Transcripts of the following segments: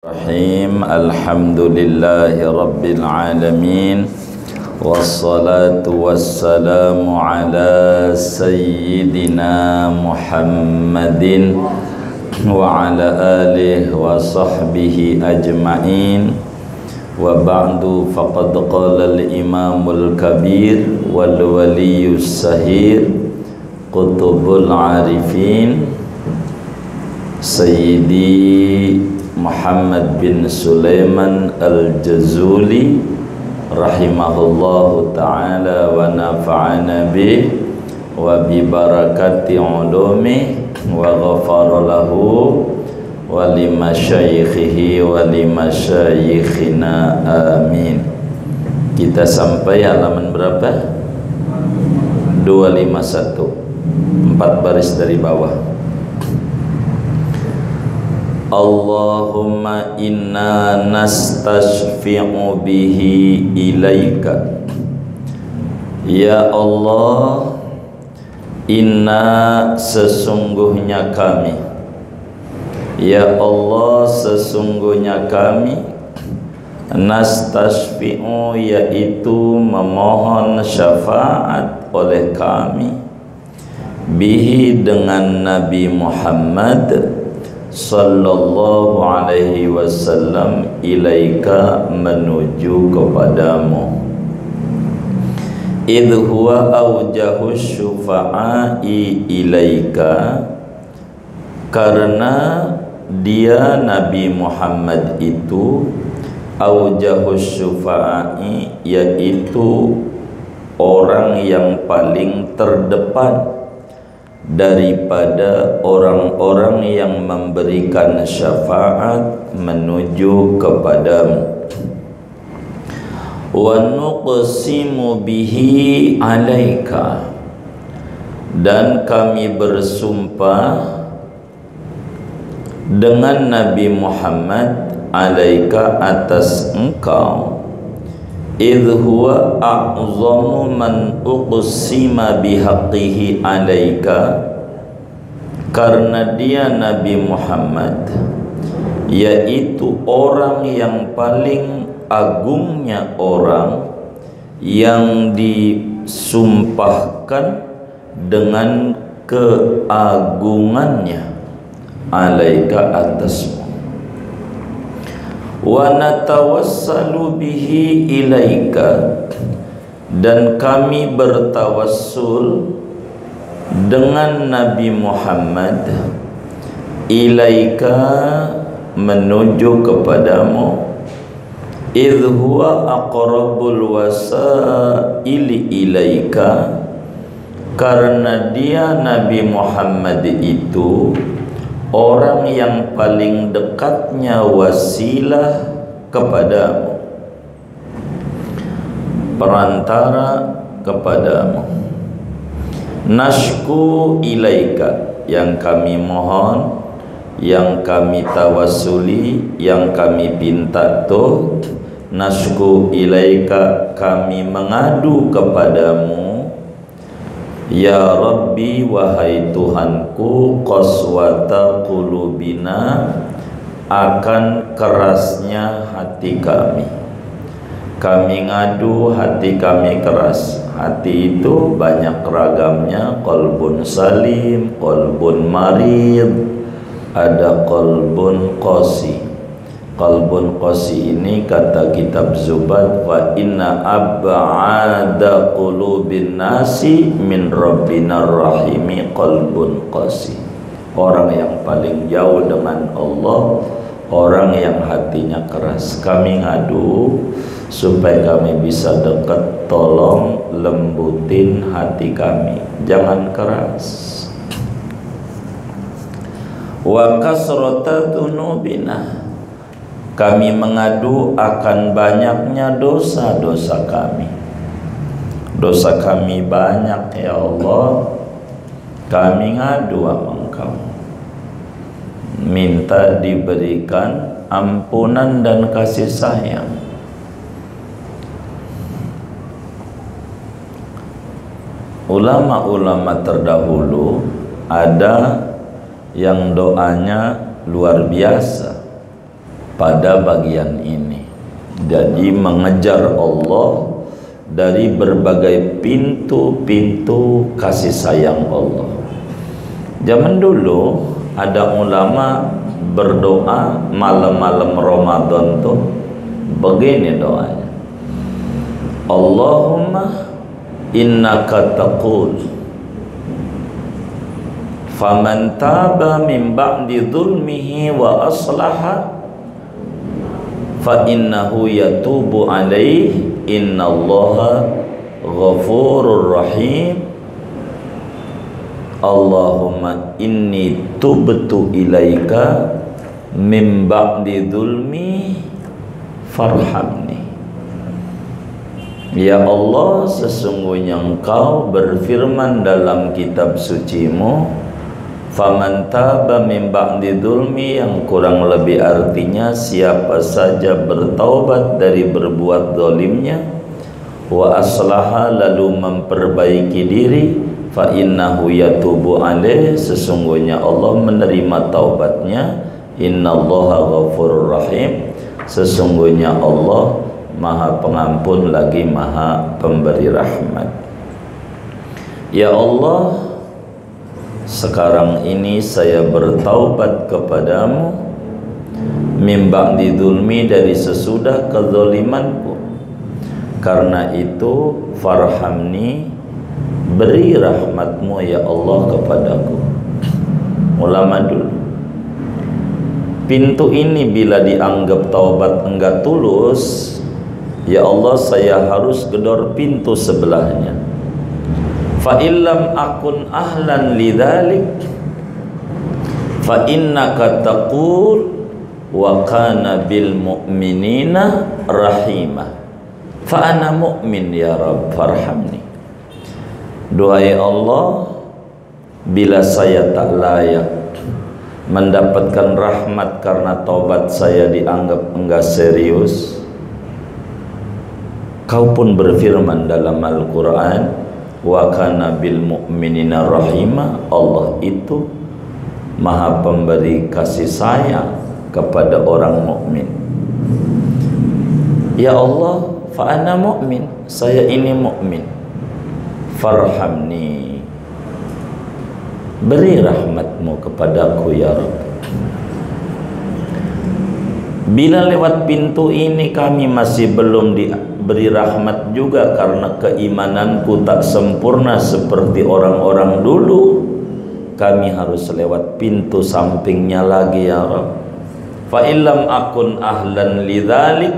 Rahim. Alhamdulillahi Rabbil Alamin. Wassalatu wassalamu ala Sayyidina Muhammadin wa ala alihi wa sahbihi ajma'in. Wa ba'du, faqad qala al-imamul kabir wal waliyus sahir qutubul arifin Sayyidi Muhammad bin Sulaiman al-Jazuli rahimahullahu ta'ala wa nafa'ana bih wa bi barakati ulumi wa ghafara lahu wa lima syaikhihi wa lima syaikhina, amin. Kita sampai halaman berapa? 251, 4 baris dari bawah. Allahumma inna nastashfi'u bihi ilaika. Ya Allah, inna sesungguhnya kami, ya Allah sesungguhnya kami, nastashfi'u yaitu memohon syafaat oleh kami, bihi dengan Nabi Muhammad sallallahu alaihi wasallam, ilaika menuju kepadamu. Idh huwa awjahu syufa'i ilaika, karena dia Nabi Muhammad itu awjahu syufa'i, yaitu orang yang paling terdepan daripada orang-orang yang memberikan syafaat menuju kepadamu. Wa nuqsimu bihi alaika, dan kami bersumpah dengan Nabi Muhammad alaika atas engkau. Idh huwa a'zamu man uqsima bihaqqihi alaika, karena dia Nabi Muhammad yaitu orang yang paling agungnya orang yang disumpahkan dengan keagungannya alaika atasmu. Wa natawassalu bihi ilaika, dan kami bertawassul dengan Nabi Muhammad ilaika menuju kepadamu. Idh huwa aqrabul wasaili ilaika, karena dia Nabi Muhammad itu orang yang paling dekatnya wasilah kepadamu, perantara kepadamu. Nashku ilaika, yang kami mohon, yang kami tawasuli, yang kami pinta tuh. Nashku ilaika, kami mengadu kepadamu. Ya Rabbi, wahai Tuhanku, qaswata qulubina, akan kerasnya hati kami. Kami ngadu hati kami keras. Hati itu banyak ragamnya, qalbun salim, qalbun marid, ada qalbun qasi. Qalbun qasi ini kata kitab Zubat, wa inna ab'ada qulubin nasi min rabbina rahimi qalbun qasi. Orang yang paling jauh dengan Allah, orang yang hatinya keras. Kami ngadu supaya kami bisa dekat, tolong lembutin hati kami, jangan keras. Wa kasrata dzunubina, kami mengadu akan banyaknya dosa-dosa kami. Dosa kami banyak ya Allah, kami ngadu sama Engkau, minta diberikan ampunan dan kasih sayang. Ulama-ulama terdahulu ada yang doanya luar biasa. pada bagian ini. Jadi mengejar Allah dari berbagai pintu-pintu kasih sayang Allah. Zaman dulu ada ulama berdoa malam-malam Ramadan tuh begini doanya, Allahumma innaka taqul faman taba min ba'di dhulmihi wa aslaha fa innahu yatubu alaihi innallaha ghafurur rahim. Allahumma inni tubtu ilaika min ba'di dhulmi farhamni. Ya Allah, sesungguhnya Engkau berfirman dalam kitab sucimu, faman taba min ba'di dhulmi, yang kurang lebih artinya siapa saja bertaubat dari berbuat zalimnya, wa aslaha, lalu memperbaiki diri, fa innahu yatubu alaih, sesungguhnya Allah menerima taubatnya, innallaha ghafurur rahim, sesungguhnya Allah Maha Pengampun lagi Maha Pemberi rahmat. Ya Allah, sekarang ini saya bertaubat kepadamu min ba'di dzulmi, dari sesudah kezalimanku. Karena itu farhamni, beri rahmatmu ya Allah kepadaku. Ulama dulu, pintu ini bila dianggap taubat enggak tulus, ya Allah saya harus gedor pintu sebelahnya. Fa illam akun ahlan lidzalik fa innaka taqul wa kana bil mu'minina rahimah fa ana mu'min ya Rabb farhamni. Doa ya Allah, bila saya tak layak mendapatkan rahmat karena taubat saya dianggap enggak serius, Kau pun berfirman dalam Al-Quran, wa kana bil mu'minina rahimah, Allah itu Maha Pemberi kasih sayang kepada orang mukmin. Ya Allah, fa ana mu'min, saya ini mukmin, farhamni, beri rahmatmu kepadaku ya Rabb. Bila lewat pintu ini kami masih belum diberi rahmat juga karena keimananku tak sempurna seperti orang-orang dulu, kami harus lewat pintu sampingnya lagi ya Rabb. Fa illam akun ahlan lidzalik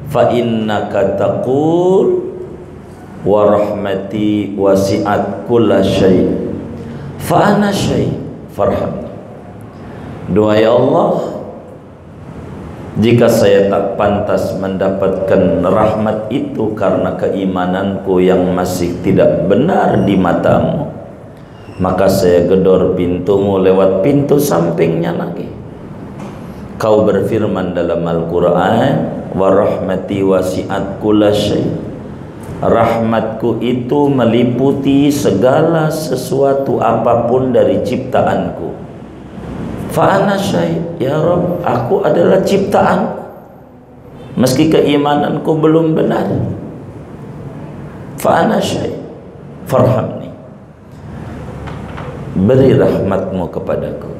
fa innaka taqul wa rahmati wasi'at kulla syai' fa ana syai' farhamni. Doa ya Allah, jika saya tak pantas mendapatkan rahmat itu karena keimananku yang masih tidak benar di matamu, maka saya gedor pintumu lewat pintu sampingnya lagi. Kau berfirman dalam Al-Quran, wa rahmati wasi'at kulla syai', rahmatku itu meliputi segala sesuatu apapun dari ciptaanku. Fa ana syai', ya Rabb, aku adalah ciptaan meski keimananku belum benar. Fa ana syai', farhamni, beri rahmatmu kepadaku.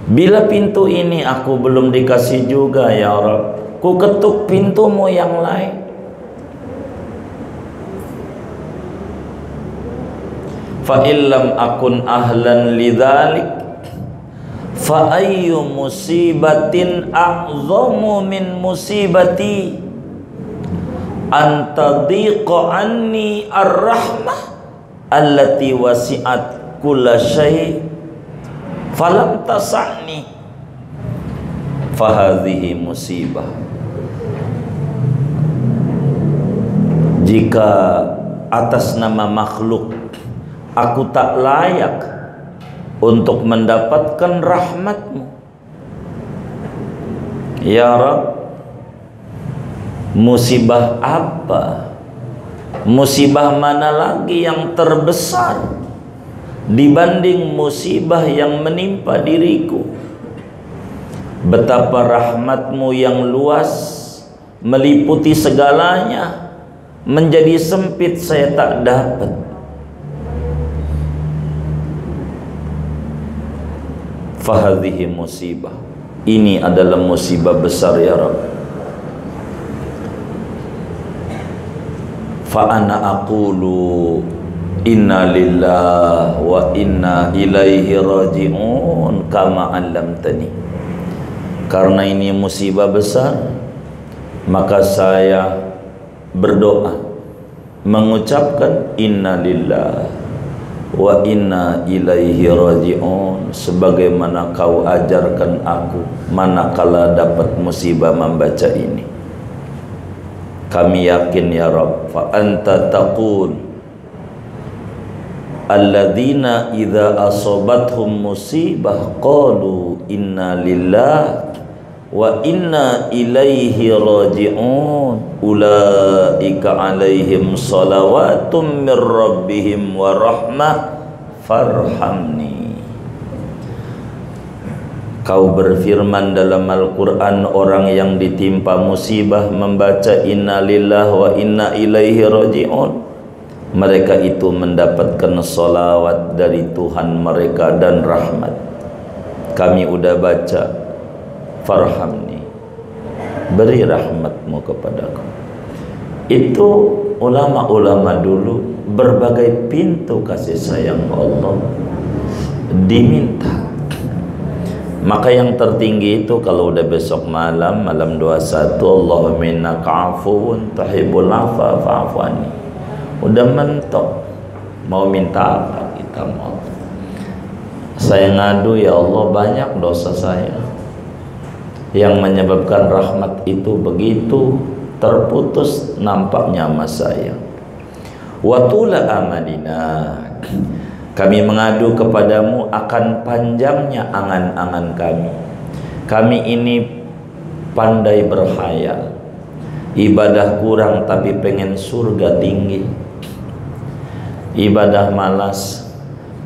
Bila pintu ini aku belum dikasih juga ya Rabb, ku ketuk pintumu yang lain. Fa illam akun ahlan lidzalik fa ayyu musibatin a'zamu min musibati an tadhiqa anni ar-rahmah allati wasi'at kulla syai' falam tasa'ni fa hadhihi musibah. Jika atas nama makhluk aku tak layak untuk mendapatkan rahmatmu, ya Rabb, musibah apa, musibah mana lagi yang terbesar dibanding musibah yang menimpa diriku? betapa rahmatmu yang luas meliputi segalanya menjadi sempit, saya tak dapat. Fahadhihi musibah, ini adalah musibah besar ya Rabb. Fa ana aqulu inna lillahi wa inna ilaihi raji'un kama 'allamtani. Karena ini musibah besar, maka saya berdoa mengucapkan inna lillahi wa inna ilaihi raji'un, sebagaimana kau ajarkan aku manakala dapat musibah membaca ini. Kami yakin ya Rabb, fa anta taqul alladzina idza asabathum musibah qalu inna lillahi wa inna ilaihi raji'un ulaika alaihim salawatum mir rabbihim wa rahmah farhamni. Kau berfirman dalam Al-Quran, orang yang ditimpa musibah membaca inna lillahi wa inna ilaihi raji'un, mereka itu mendapatkan salawat dari Tuhan mereka dan rahmat. Kami udah baca, farhamni, beri rahmatmu kepadaku. Itu ulama-ulama dulu berbagai pintu kasih sayang Allah diminta. Maka yang tertinggi itu kalau udah besok malam 21, Allahumma innaka afuwun tuhibbul afwa fa'fu anni, udah mentok mau minta apa kita mau. Saya ngadu, ya Allah banyak dosa saya yang menyebabkan rahmat itu begitu terputus nampaknya sama saya. Watula amalina, kami mengadu kepadamu akan panjangnya angan-angan kami. Kami ini pandai berkhayal, ibadah kurang tapi pengen surga tinggi, ibadah malas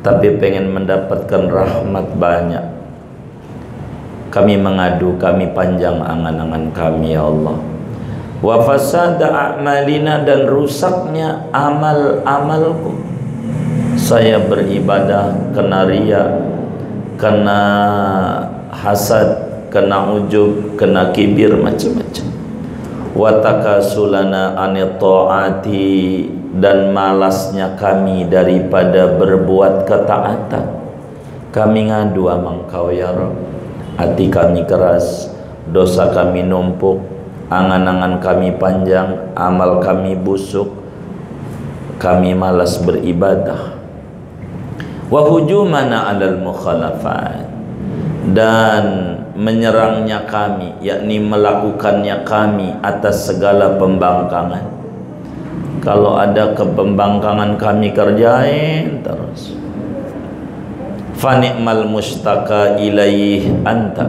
tapi pengen mendapatkan rahmat banyak. Kami mengadu, kami panjang angan-angan kami ya Allah. Wa fasada a'malina, dan rusaknya amal-amalku. Saya beribadah kena riya, kena hasad, kena ujub, kena kibir, macam-macam. Wa takasulana anit ta'ati, dan malasnya kami daripada berbuat ketaatan. Kami ngadu sama Engkau ya Rabb, hati kami keras, dosa kami numpuk, angan-angan kami panjang, amal kami busuk, kami malas beribadah. Wa hujumana 'alal mukhalafat, dan menyerangnya kami, yakni melakukannya kami atas segala pembangkangan. Kalau ada kepembangkangan kami kerjain terus. Fa ni'mal mustaka ilaih anta,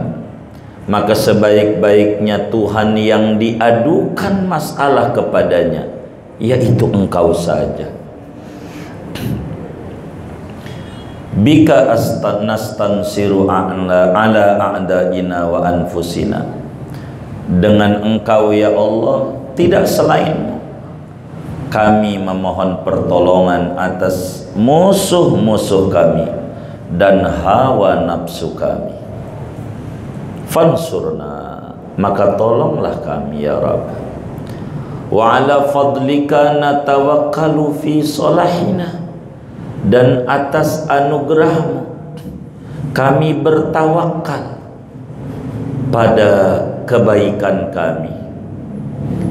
maka sebaik-baiknya Tuhan yang diadukan masalah kepadanya yaitu Engkau saja. Bika nastansiru ala a'daina wa anfusina, dengan Engkau ya Allah, tidak selainmu, kami memohon pertolongan atas musuh-musuh kami dan hawa nafsu kami. Fansurna, maka tolonglah kami ya Rabb. Wa ala fadlika natawakkalu fi salahina, dan atas anugerahmu kami bertawakal pada kebaikan kami.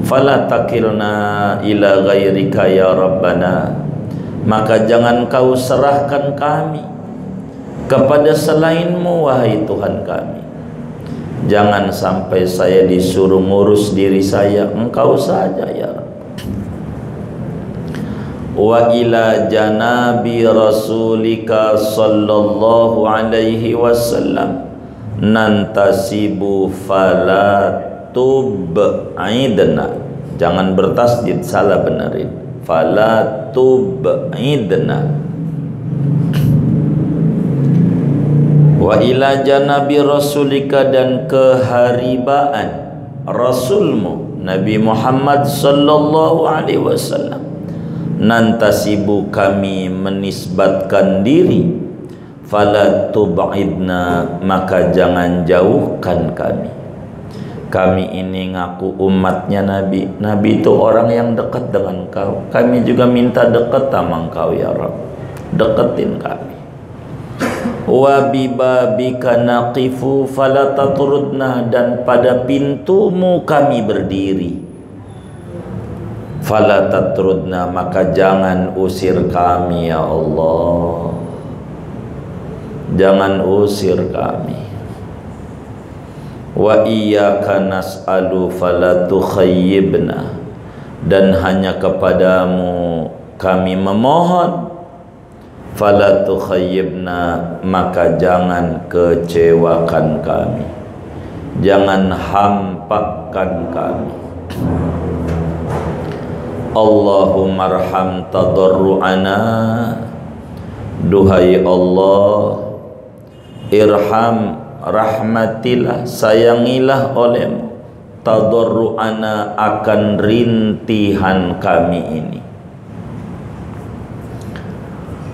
Fala takilna ila ghairika ya Rabbana, maka jangan kau serahkan kami kepada selainmu wahai Tuhan kami. Jangan sampai saya disuruh ngurus diri saya, Engkau saja ya Rabb. Wa ila janabi rasulika sallallahu alaihi wasallam nantasibu fala tub'idna, jangan bertasdid, salah benerin, fala tub'idna. Wa ila janabi rasulika, dan keharibaan rasulmu Nabi Muhammad sallallahu alaihi wasallam. Nantasibu, kami menisbatkan diri. Fala tub'idna, maka jangan jauhkan kami. Kami ini ngaku umatnya Nabi. Nabi itu orang yang dekat dengan kau. Kami juga minta dekat sama engkau ya Rabb. Deketin kami. Wa bibabika naqifu fala tatrudna, dan pada pintumu kami berdiri. Fala tatrudna, maka jangan usir kami ya Allah. Jangan usir kami. Wa iyyaka nas'alu fala tukhayyibna, dan hanya kepadamu kami memohon. Fala tukhayyibna, maka jangan kecewakan kami, jangan hampakan kami. Allahumma arham tadarru'ana, duhai Allah, irham, rahmatilah, sayangilah olehmu, tadarru'ana, akan rintihan kami ini.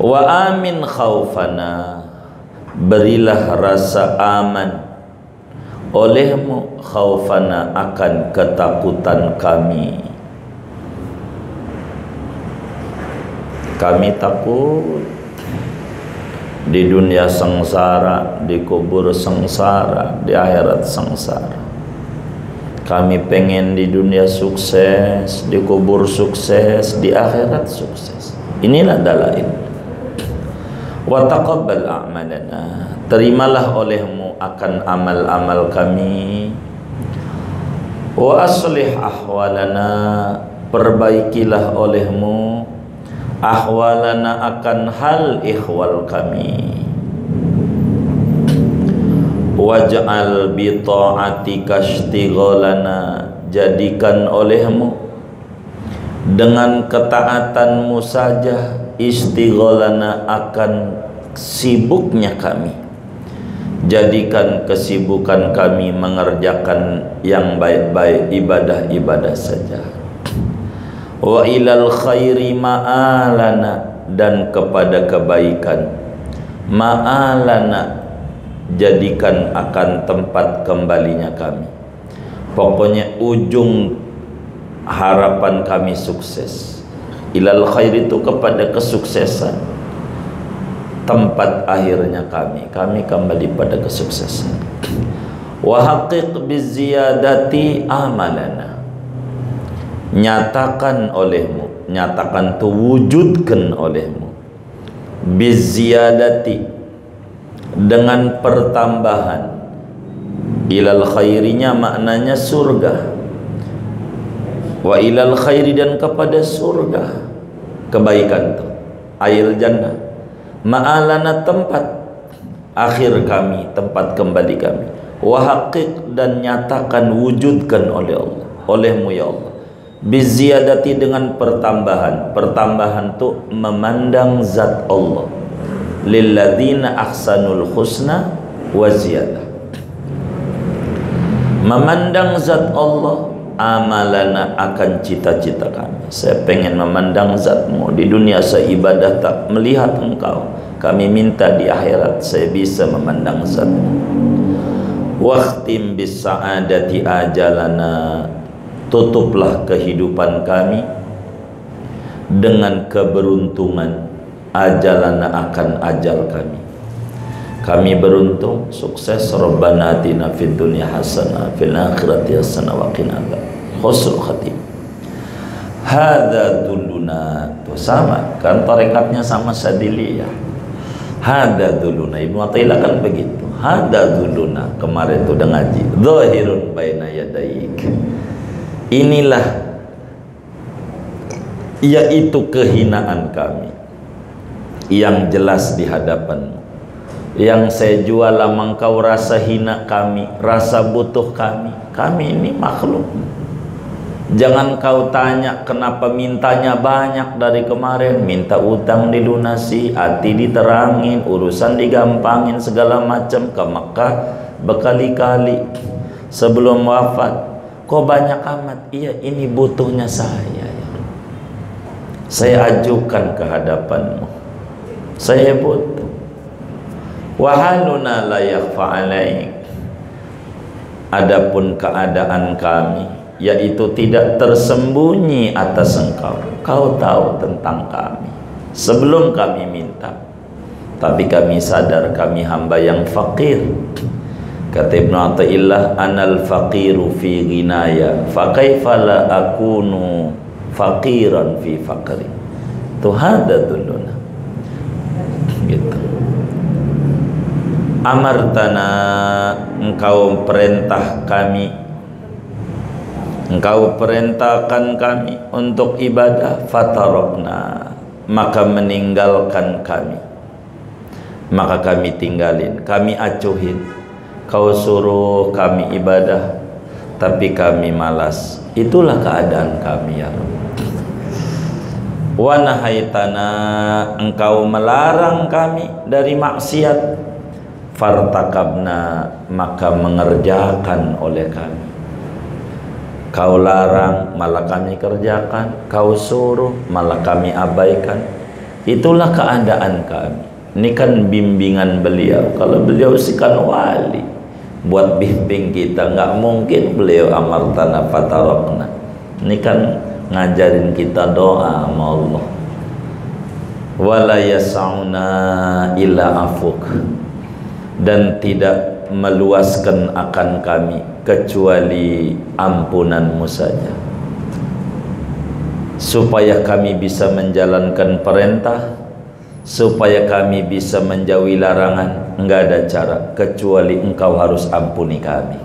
Wa amin khaufana, berilah rasa aman olehmu, khaufana, akan ketakutan kami. Kami takut di dunia sengsara, di kubur sengsara, di akhirat sengsara. Kami pengen di dunia sukses, di kubur sukses, di akhirat sukses. Inilah dalail. Wa taqabbal a'malana, terimalah olehmu akan amal-amal kami. Wa aslih ahwalana, perbaikilah olehmu ahwalana, akan hal ihwal kami. Waj'al bi ta'atika ishtighalana, jadikan olehmu dengan ketaatanmu saja istighalana, akan sibuknya kami. Jadikan kesibukan kami mengerjakan yang baik-baik, ibadah-ibadah saja. Wa ilal khairi ma'alana, dan kepada kebaikan ma'alana, jadikan akan tempat kembalinya kami. Pokoknya ujung harapan kami sukses. Ilal khairi itu kepada kesuksesan, tempat akhirnya kami kembali pada kesuksesan. Wa haqiq biziyadati amalana, nyatakan olehmu, nyatakan tu wujudkan olehmu, biziyadati, dengan pertambahan. Ilal khairinya maknanya surga, wa ilal khairi, dan kepada surga, kebaikan tu air jannah. Ma'alana, tempat akhir kami, tempat kembali kami. Wa haqiq, dan nyatakan wujudkan oleh Allah, olehmu ya Allah, biziyadati, dengan pertambahan. Pertambahan tu memandang zat Allah. Lilladzina ahsanul husna wa ziyadah, memandang zat Allah. Amalana, akan cita-cita kami. Saya pengen memandang zatmu. Di dunia saya ibadah tak melihat engkau. Kami minta di akhirat saya bisa memandang zatmu. Waqtim bis sa'adati ajalana, tutuplah kehidupan kami dengan keberuntungan. Ajalana, akan ajal kami. Kami beruntung, sukses. Rabbana atina fid dunya hasanah fil akhirati hasanah wa qina adzabannar. Husnul khatimah. Hadza duluna, tuh sama kan, tarekatnya sama Sadiliyah. Hadza duluna, Ibnu Athaillah kan begitu. Hadza duluna, kemarin tuh udah ngaji. Zahirun baina yadaik, inilah yaitu kehinaan kami yang jelas di hadapanmu. Yang saya jual sama engkau rasa hina kami, rasa butuh kami. Kami ini makhluk, Jangan kau tanya kenapa mintanya banyak dari kemarin. Minta utang dilunasi, hati diterangin, urusan digampangin, segala macam. Ke Mekah berkali-kali sebelum wafat. Kok banyak amat? Iya, ini butuhnya saya ya. Saya ajukan ke hadapanmu. Saya butuh. Wahaluna la yakhfa alaik. Adapun keadaan kami, yaitu tidak tersembunyi atas engkau. Kau tahu tentang kami sebelum kami minta. Tapi kami sadar kami hamba yang fakir. Kata Ibnu Athaillah, anal faqiru fi ghinaya fa kaifa la akunu faqiran fi faqri. Itu hada duluna. Gitu. Amartana, engkau perintah kami, engkau perintahkan kami untuk ibadah, fatarokna, maka meninggalkan kami, maka kami tinggalin, kami acuhin. Kau suruh kami ibadah, tapi kami malas. Itulah keadaan kami ya Rabb. Wa nahaitana, engkau melarang kami dari maksiat, fartakabna, maka mengerjakan oleh kami. Kau larang malah kami kerjakan, kau suruh malah kami abaikan. Itulah keadaan kami. Ini kan bimbingan beliau. Kalau beliau sikan wali buat bimbing kita, nggak mungkin beliau amartana fatarokna. Ini kan ngajarin kita doa sama Allah. Wala yas'una illa afuk, dan tidak meluaskan akan kami kecuali ampunanmu saja. Supaya kami bisa menjalankan perintah, supaya kami bisa menjauhi larangan, enggak ada cara kecuali engkau harus ampuni kami.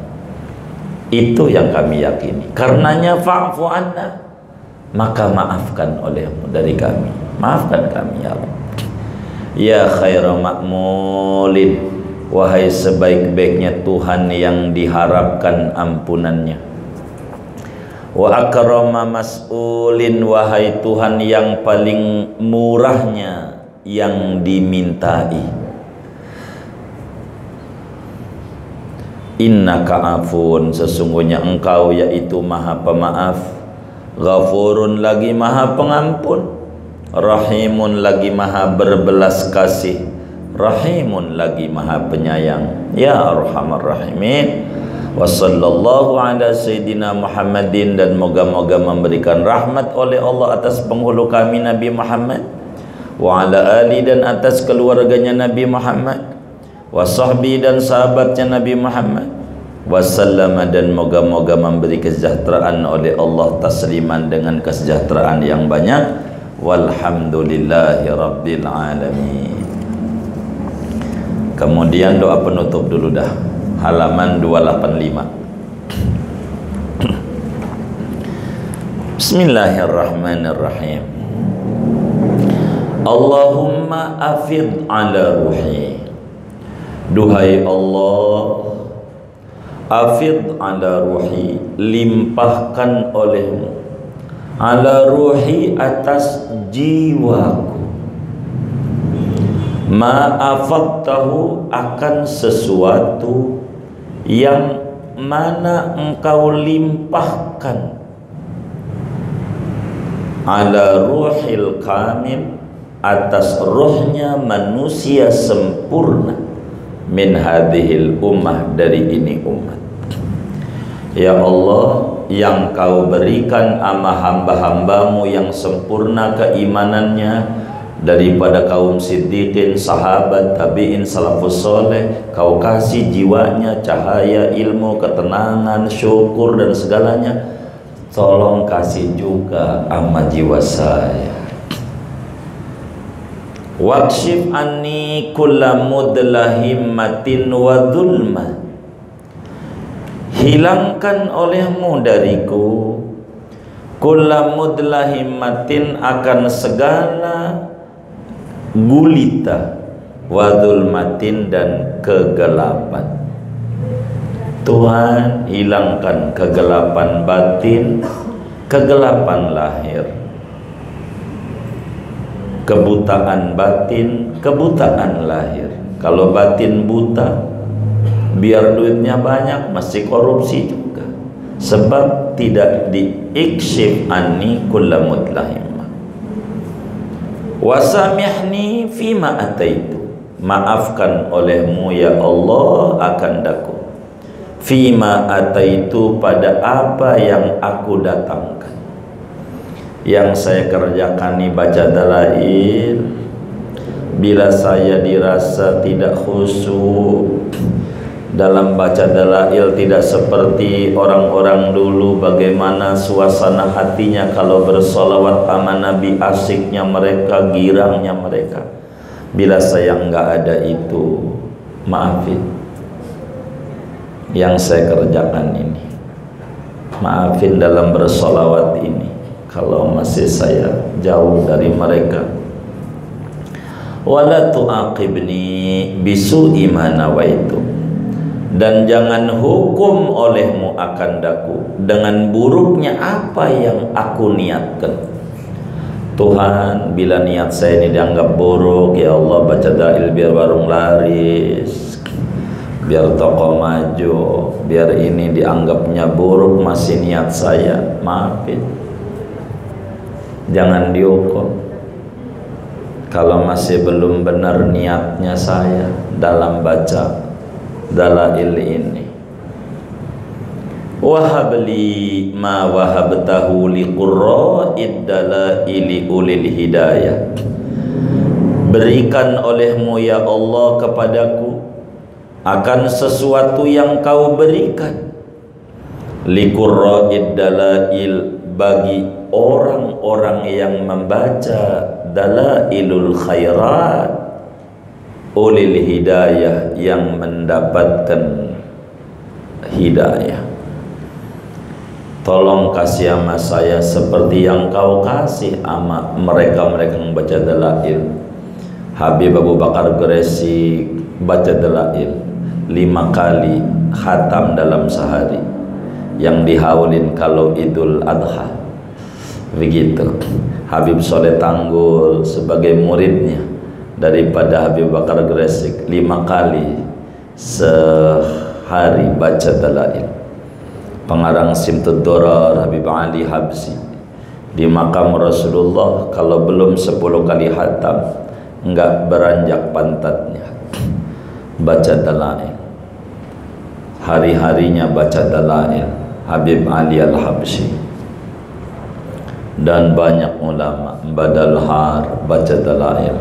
Itu yang kami yakini. Karenanya fa'fu anna, maka maafkan olehmu dari kami. Maafkan kami ya Allah. Ya khaira ma'mulin, wahai sebaik-baiknya Tuhan yang diharapkan ampunannya. Wa akrama mas'ulin, wahai Tuhan yang paling murahnya yang dimintai. Innaka afun, sesungguhnya engkau yaitu maha pemaaf, ghafurun lagi maha pengampun, rahimun lagi maha berbelas kasih, rahimun lagi maha penyayang. Ya arhamar rahimin. Wa sallallahu ala sayyidina Muhammadin, dan moga-moga memberikan rahmat oleh Allah atas penghulu kami Nabi Muhammad, wa ala ali, dan atas keluarganya Nabi Muhammad, wa sahbi, dan sahabatnya Nabi Muhammad, wasallama, dan moga-moga memberi kesejahteraan oleh Allah tasliman dengan kesejahteraan yang banyak. Walhamdulillahi rabbil alamin. Kemudian doa penutup dulu dah, halaman 285. Bismillahirrahmanirrahim. Allahumma afid ala ruhi, duhai Allah, afid ala ruhi, limpahkan olehmu, ala ruhi, atas jiwaku, ma'afadtahu, akan sesuatu yang mana engkau limpahkan, ala ruhil kamil, atas ruhnya manusia sempurna, min hadhil ummah, dari ini umat. Ya Allah, yang kau berikan ama hamba-hambamu yang sempurna keimanannya daripada kaum siddiqin, sahabat, tabi'in, salafus soleh, kau kasih jiwanya cahaya ilmu, ketenangan, syukur, dan segalanya. Tolong kasih juga ama jiwa saya. Wakshif anni kulla mudlahimmatin wa dhulma, hilangkan olehmu dariku kulla mudlahimmatin, akan segala gulita, wa dhulmatin, dan kegelapan. Tuhan, hilangkan kegelapan batin, kegelapan lahir, kebutaan batin, kebutaan lahir. Kalau batin buta, biar duitnya banyak masih korupsi juga, sebab tidak diikshif anni kulla mutlahim. Wasamihni fima ataitu, maafkan olehmu ya Allah akan daku, fima ataitu, pada apa yang aku datangkan. Yang saya kerjakan ini baca dalail, bila saya dirasa tidak khusyuk dalam baca dalail, tidak seperti orang-orang dulu, bagaimana suasana hatinya kalau bersolawat sama Nabi, asiknya mereka, girangnya mereka. Bila saya enggak ada itu, maafin. Yang saya kerjakan ini, maafin dalam bersolawat ini, kalau masih saya jauh dari mereka. Wala tu'aqibni bisu'i ma nawaitu, dan jangan hukum olehmu akan daku dengan buruknya apa yang aku niatkan. Tuhan, bila niat saya ini dianggap buruk, ya Allah, baca dalil biar warung laris, biar toko maju, biar ini dianggapnya buruk, masih niat saya, maafin. Jangan dihukum kalau masih belum benar niatnya saya dalam baca dalail ini. Wahabli ma wahabtahu liqurra'id dalaili ulil hidayah, berikan olehmu ya Allah kepadaku akan sesuatu yang kau berikan, liqurra'id dalail, bagi orang-orang yang membaca dalailul khairat, ulil hidayah, yang mendapatkan hidayah. Tolong kasih sama saya seperti yang kau kasih sama mereka-mereka yang baca dalail. Habib Abu Bakar Gresik baca dalail 5 kali khatam dalam sehari, yang dihaulin kalau Idul Adha. Begitu Habib Soleh Tanggul sebagai muridnya daripada Habib Bakar Gresik 5 kali sehari baca dalail. Pengarang Simtud Durar Habib Ali Habsi di makam Rasulullah kalau belum 10 kali khatam enggak beranjak pantatnya, baca dalail. Hari-harinya baca dalail Habib Ali Al-Habsyi. Dan banyak ulama, Badal Har baca dalail,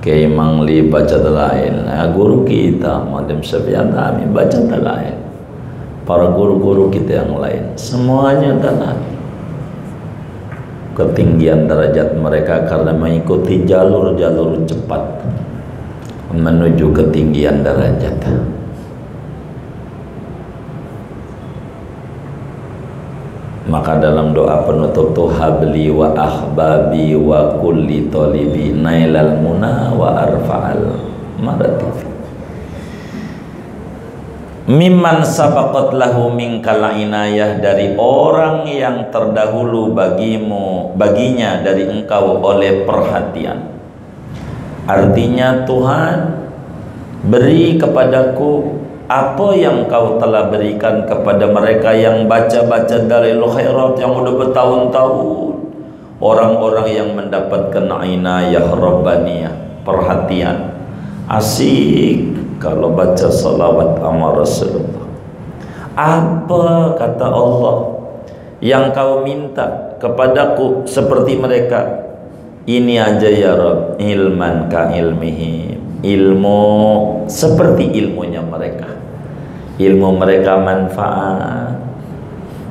Kiai Mangli baca dalail, guru kita Madam Syafi'at Amin baca dalail, para guru-guru kita yang lain semuanya dalail. Ketinggian derajat mereka karena mengikuti jalur-jalur cepat menuju ketinggian derajat. Maka dalam doa penutup tuh, habli wa ahbabi wa kulli talibi nailal muna wa arfa'al maratifi, mimman sabaqat lahu minkal inayah, dari orang yang terdahulu baginya dari engkau oleh perhatian. Artinya, Tuhan, beri kepadaku apa yang kau telah berikan kepada mereka yang baca-baca dalailul khairat yang udah bertahun-tahun, orang-orang yang mendapatkan inayah rabbaniyah, perhatian. Asik kalau baca salawat sama Rasulullah. Apa kata Allah yang kau minta kepadaku seperti mereka? Ini aja ya Rabb, ilman ka ilmihim, ilmu seperti ilmunya mereka. Ilmu mereka manfaat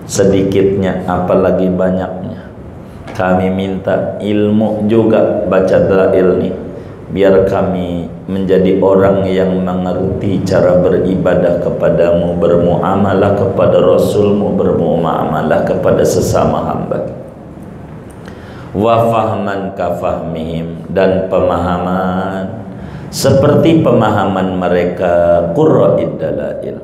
sedikitnya apalagi banyaknya. Kami minta ilmu juga baca dalail nih, biar kami menjadi orang yang mengerti cara beribadah kepadamu, bermuamalah kepada Rasulmu, bermuamalah kepada sesama hamba. Wa fahman ka fahmihim, dan pemahaman seperti pemahaman mereka qurra'id dalail,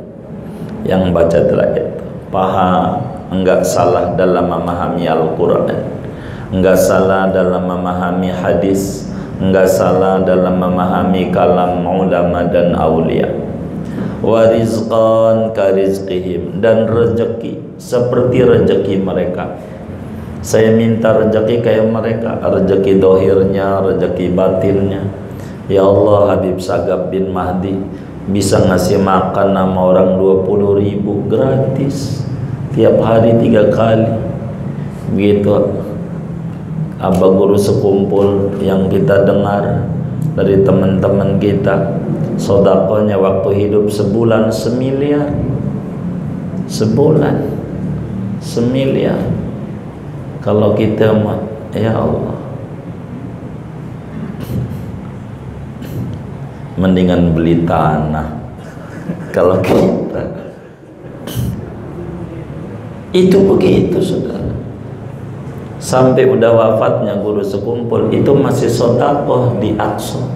yang baca dalail itu. paham, enggak salah dalam memahami Al-Quran, enggak salah dalam memahami hadis, enggak salah dalam memahami kalam ulama dan aulia. Wa rizqan ka rizqihim, dan rezeki seperti rezeki mereka. Saya minta rezeki kayak mereka, rezeki dohirnya, rezeki batinnya. Ya Allah, Habib Sagaf bin Mahdi bisa ngasih makan sama orang 20.000 gratis tiap hari 3 kali. Begitu Abah Guru Sekumpul yang kita dengar dari teman-teman kita, sodakonya waktu hidup sebulan 1 miliar. Sebulan 1 miliar. Kalau kita mah, ya Allah, mendingan beli tanah. Kalau kita itu begitu, saudara. Sampai udah wafatnya Guru Sekumpul itu masih sodakoh di Aqsa.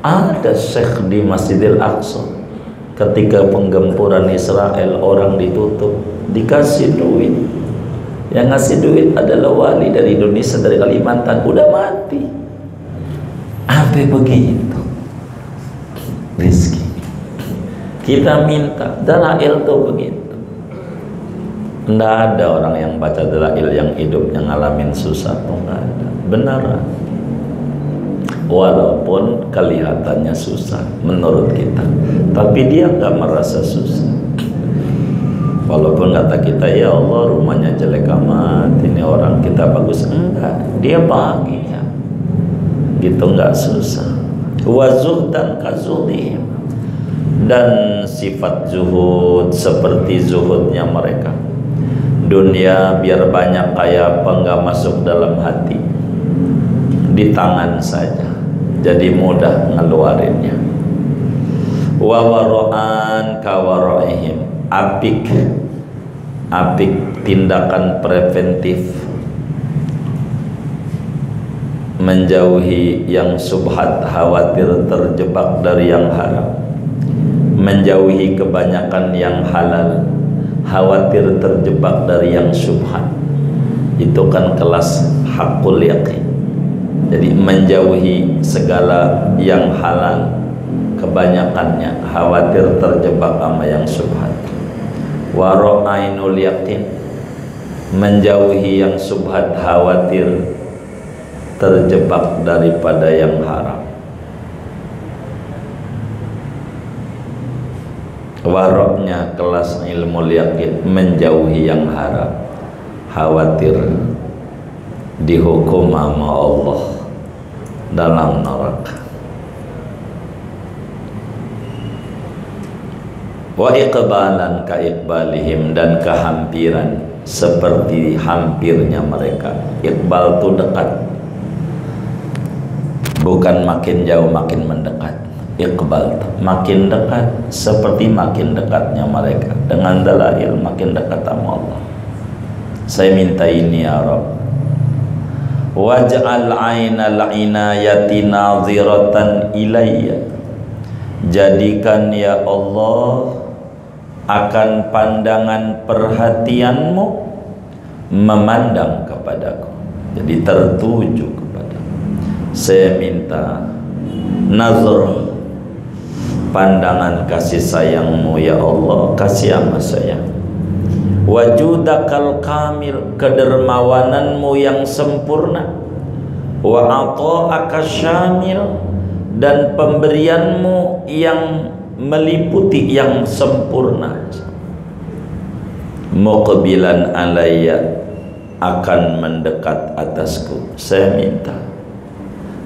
Ada syekh di Masjidil Aqsa ketika penggempuran Israel, orang ditutup, dikasih duit. Yang ngasih duit adalah wali dari Indonesia, dari Kalimantan, udah mati. Apa begitu rezeki? Kita minta dalail tuh begitu. Nggak ada orang yang baca dalail yang hidupnya ngalamin susah, nggak ada. Benar. Walaupun kelihatannya susah menurut kita, tapi dia nggak merasa susah. Walaupun kata kita, ya Allah rumahnya jelek amat, ini orang kita bagus, enggak, dia bahagia gitu, nggak susah. Wa zuhdan ka zuhdihim, dan sifat zuhud seperti zuhudnya mereka. Dunia biar banyak kaya apa nggak masuk dalam hati, di tangan saja, jadi mudah ngeluarinnya. Wa wara'an ka wara'ihim, apik tindakan preventif, menjauhi yang subhat, khawatir terjebak dari yang haram, menjauhi kebanyakan yang halal, khawatir terjebak dari yang subhat. Itu kan kelas hakul yaqin. Jadi menjauhi segala yang halal, kebanyakannya, khawatir terjebak sama yang subhat. Wara'ainul yaqin, menjauhi yang subhat, khawatir terjebak daripada yang haram. Waroknya kelas ilmu yaqin, menjauhi yang haram, khawatir dihukum sama Allah dalam neraka. Wa iqbalan ka iqbalihim, dan kehampiran seperti hampirnya mereka. Iqbal itu dekat, bukan makin jauh makin mendekat. Iqbal makin dekat, seperti makin dekatnya mereka dengan dalail, makin dekat sama Allah. Saya minta ini ya Rabb, waj'al ainal inayati naziratan ilayya, jadikan ya Allah akan pandangan perhatianmu memandang kepadaku, jadi tertuju kepadaku. Saya minta nazar, pandangan kasih sayangmu ya Allah, kasih sama saya. Wajudakal kamil, kedermawananmu yang sempurna. Wa ata'aka syamil, dan pemberianmu yang meliputi, yang sempurna. Muqbilan alayya, akan mendekat atasku. Saya minta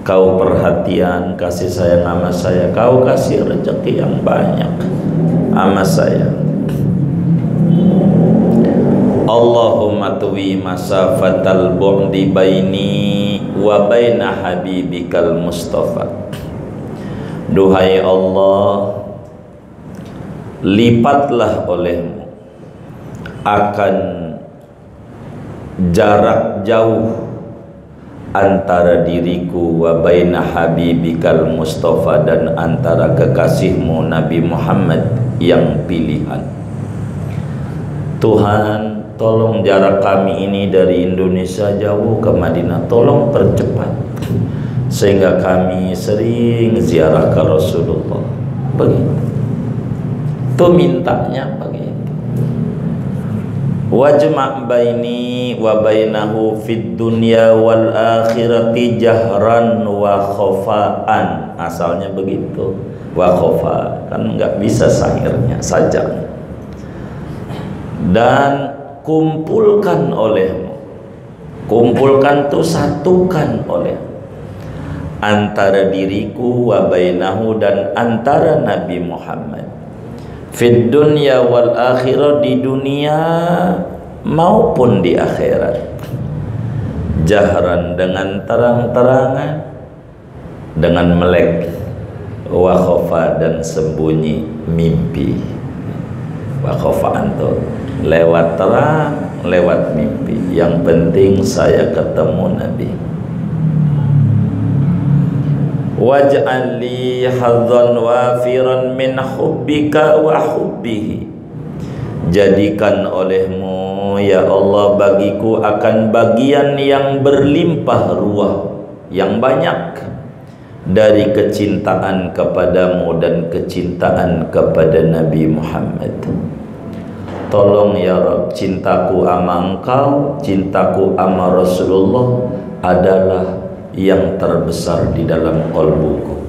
Kau perhatian, kasih sayang sama saya, Kau kasih rezeki yang banyak sama saya. Allahumma tuwi masafatal bu'di baini wa baina habibikal mustafa. Duhai Allah, lipatlah olehmu akan jarak jauh antara diriku wa baina habibikal mustafa, dan antara kekasihmu Nabi Muhammad yang pilihan. Tuhan, tolong jarak kami ini dari Indonesia jauh ke Madinah, tolong percepat sehingga kami sering ziarah ke Rasulullah. Begitu. Itu mintanya begitu. Wajma' baini wa bainahu fid dunya wal akhirati jahran wa khofaan. Asalnya begitu. Wa khofa, kan nggak bisa sahirnya saja. Dan kumpulkan olehmu, kumpulkan tuh satukan oleh antara diriku wa bainahu, dan antara Nabi Muhammad, fid dunya wal akhirah, di dunia maupun di akhirat, jahran dengan terang-terangan, dengan melek, wa khofa dan sembunyi mimpi. Wa khofaan tuh lewat terang, lewat mimpi. Yang penting saya ketemu Nabi. Waj'al li hadzan wafiran min hubbika wa hubbihi. Jadikan olehmu ya Allah bagiku akan bagian yang berlimpah ruah, yang banyak, dari kecintaan kepadamu dan kecintaan kepada Nabi Muhammad. Tolong ya Rabb, cintaku ama Engkau, cintaku ama Rasulullah adalah yang terbesar di dalam qalbuku.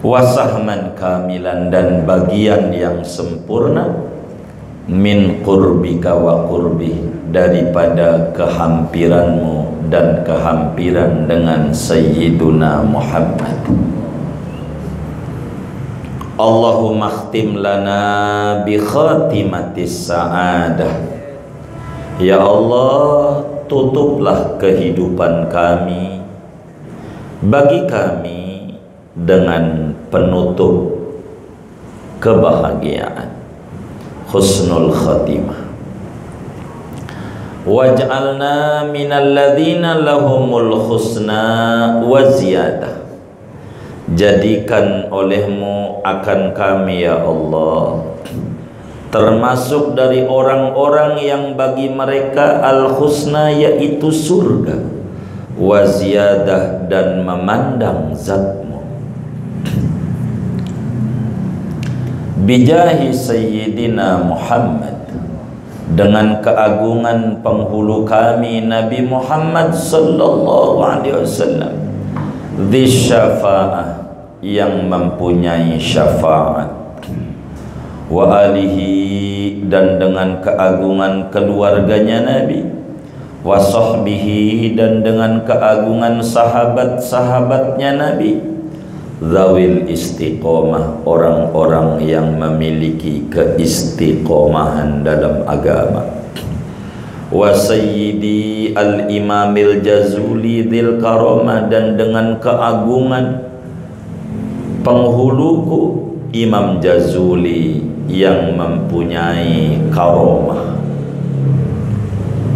Wasahman kamilan, dan bagian yang sempurna, min qurbika wa qurbi, daripada kehampiranmu dan kehampiran dengan Sayyiduna Muhammad. Allahumma khtim lana bi khatimatis sa'adah. Ya Allah, tutuplah kehidupan kami, bagi kami, dengan penutup kebahagiaan, husnul khatimah. Waj'alna minal ladzina lahumul husna wa ziyadah. Jadikan olehmu akan kami ya Allah termasuk dari orang-orang yang bagi mereka al-husna, yaitu surga, wa ziyadah, dan memandang zatmu. Bijahi Sayyidina Muhammad, dengan keagungan penghulu kami Nabi Muhammad sallallahu alaihi wasallam, dzis syafa'ah, yang mempunyai syafaat, wa alihi, dan dengan keagungan keluarganya Nabi, wa sahbihi, dan dengan keagungan sahabat-sahabatnya Nabi, zawil istiqomah, orang-orang yang memiliki keistiqomahan dalam agama, wa sayyidi al-imamil jazuli dzil karamah, dan dengan keagungan penghuluku Imam Jazuli yang mempunyai karomah.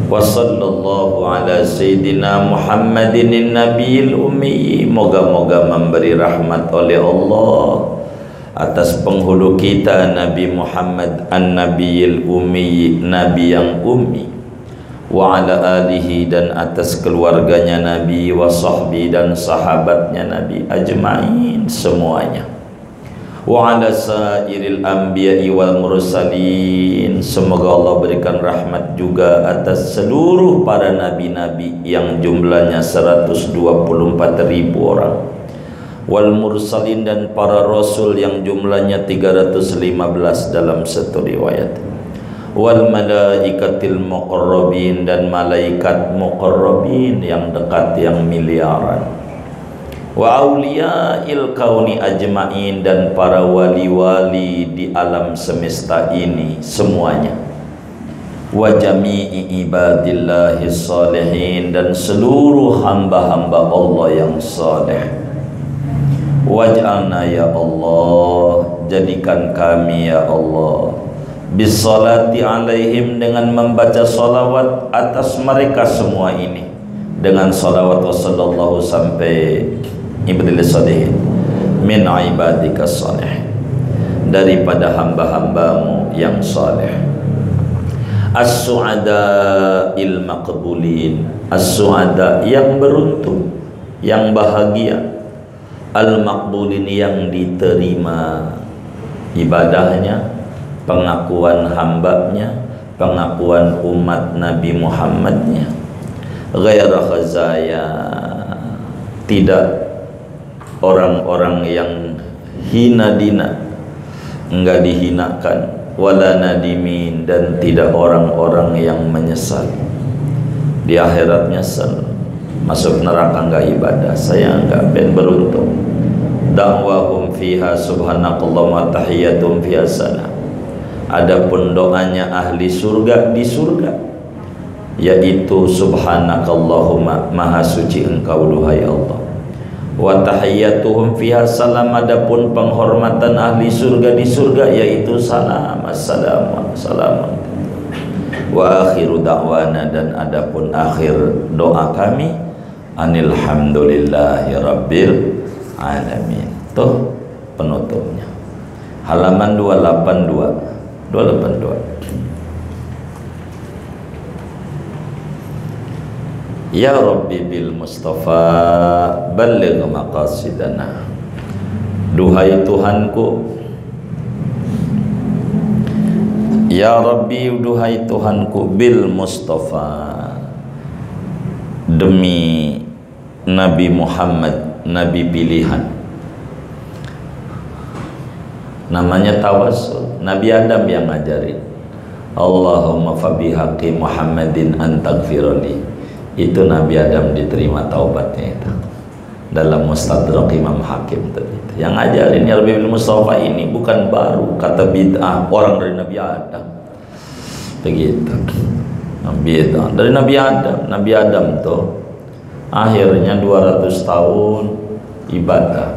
Wa sallallahu ala sayyidina Muhammadin nabiyil ummi. Moga-moga memberi rahmat oleh Allah atas penghulu kita Nabi Muhammad an-nabiyil ummi, nabi yang ummi, wa ala alihi, dan atas keluarganya Nabi, wa sahbi, dan sahabatnya Nabi ajma'in semuanya, wa ala sairil anbiya'i wal mursalin. Semoga Allah berikan rahmat juga atas seluruh para nabi-nabi yang jumlahnya 124.000 orang, wal mursalin, dan para rasul yang jumlahnya 315 dalam satu riwayat, wal malaikatil muqarrabin, dan malaikat muqarrabin yang dekat, yang miliaran, wa auliya'il kauni ajma'in, dan para wali-wali di alam semesta ini semuanya, wa jami'i ibadillahis salihin, dan seluruh hamba-hamba Allah yang saleh. Waj'alna ya Allah, jadikan kami ya Allah bisalati alaihim, dengan membaca salawat atas mereka semua ini, dengan salawat wassallallahu sampai ibadillah salihin min ibadika salihin. daripada hamba-hambamu yang saleh. As-su'ada il maqbulin, as-su'ada yang beruntung, yang bahagia, al-maqbulin yang diterima ibadahnya, pengakuan hambanya, pengakuan umat Nabi Muhammadnya. Ghaira khazaya, tidak orang-orang yang hina dina, enggak dihinakan, wala nadimin, dan tidak orang-orang yang menyesal di akhirat, nyesal masuk neraka enggak ibadah. Saya enggak, ben beruntung. Da'wahum fiha subhanakallahumma tahiyyatum fiha salam. Adapun doanya ahli surga di surga, yaitu subhanakallahumma, maha suci engkau duhai Allah. Wa tahiyyatuhum fiha salam, adapun penghormatan ahli surga di surga yaitu salam, assalamu salam. Wa akhiru da'wana, dan adapun akhir doa kami, anilhamdulillahi rabbil alamin. Tuh penutupnya, halaman 282. Ya Rabbi bil Mustafa balligh maqasidana. Duhai Tuhanku, ya Rabbi, duhai Tuhanku, bil Mustafa, demi Nabi Muhammad, Nabi pilihan. Namanya tawassul, Nabi Adam yang ngajarin. Allahumma fabihaqi Muhammadin antaghfirli. Itu Nabi Adam diterima taubatnya itu dalam Mustadrak Imam Hakim tadi. Yang ngajarin ya Rabbi bil Mustafa ini bukan baru, kata bid'ah orang dari Nabi Adam. Begitu. Bid'ah dari Nabi Adam. Nabi Adam tuh akhirnya 200 tahun ibadah,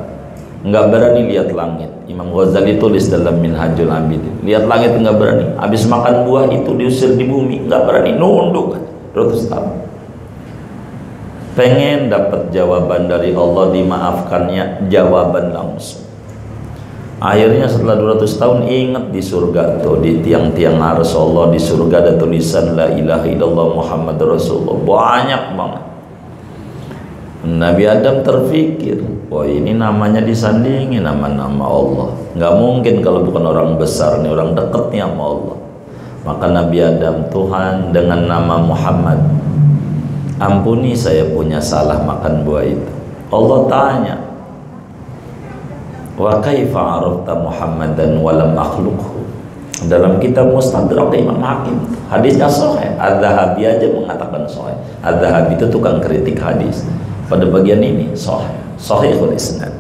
nggak berani lihat langit. Imam Ghazali tulis dalam Minhajul Abidin, lihat langit nggak berani. Habis makan buah itu diusir di bumi, nggak berani, nunduk 200 tahun. Pengen dapat jawaban dari Allah, dimaafkannya jawaban langsung. Akhirnya setelah 200 tahun ingat di surga tuh, di tiang-tiang arsy Allah di surga ada tulisan la ilaha illallah Muhammad Rasulullah, banyak banget. Nabi Adam terfikir, wah ini namanya disandingi nama-nama Allah, nggak mungkin kalau bukan orang besar nih, orang dekat nih sama Allah. Maka Nabi Adam, Tuhan dengan nama Muhammad, ampuni saya punya salah makan buah itu. Allah tanya, wa kaifa arafta Muhammadan wa lam akhluqhu. Dalam kitab Mustadrak Imam Hakim, hadisnya sahih. Az-Zahabi aja mengatakan sahih. Az-Zahabi itu tukang kritik hadis. Pada bagian ini sahih, sahihul isnad.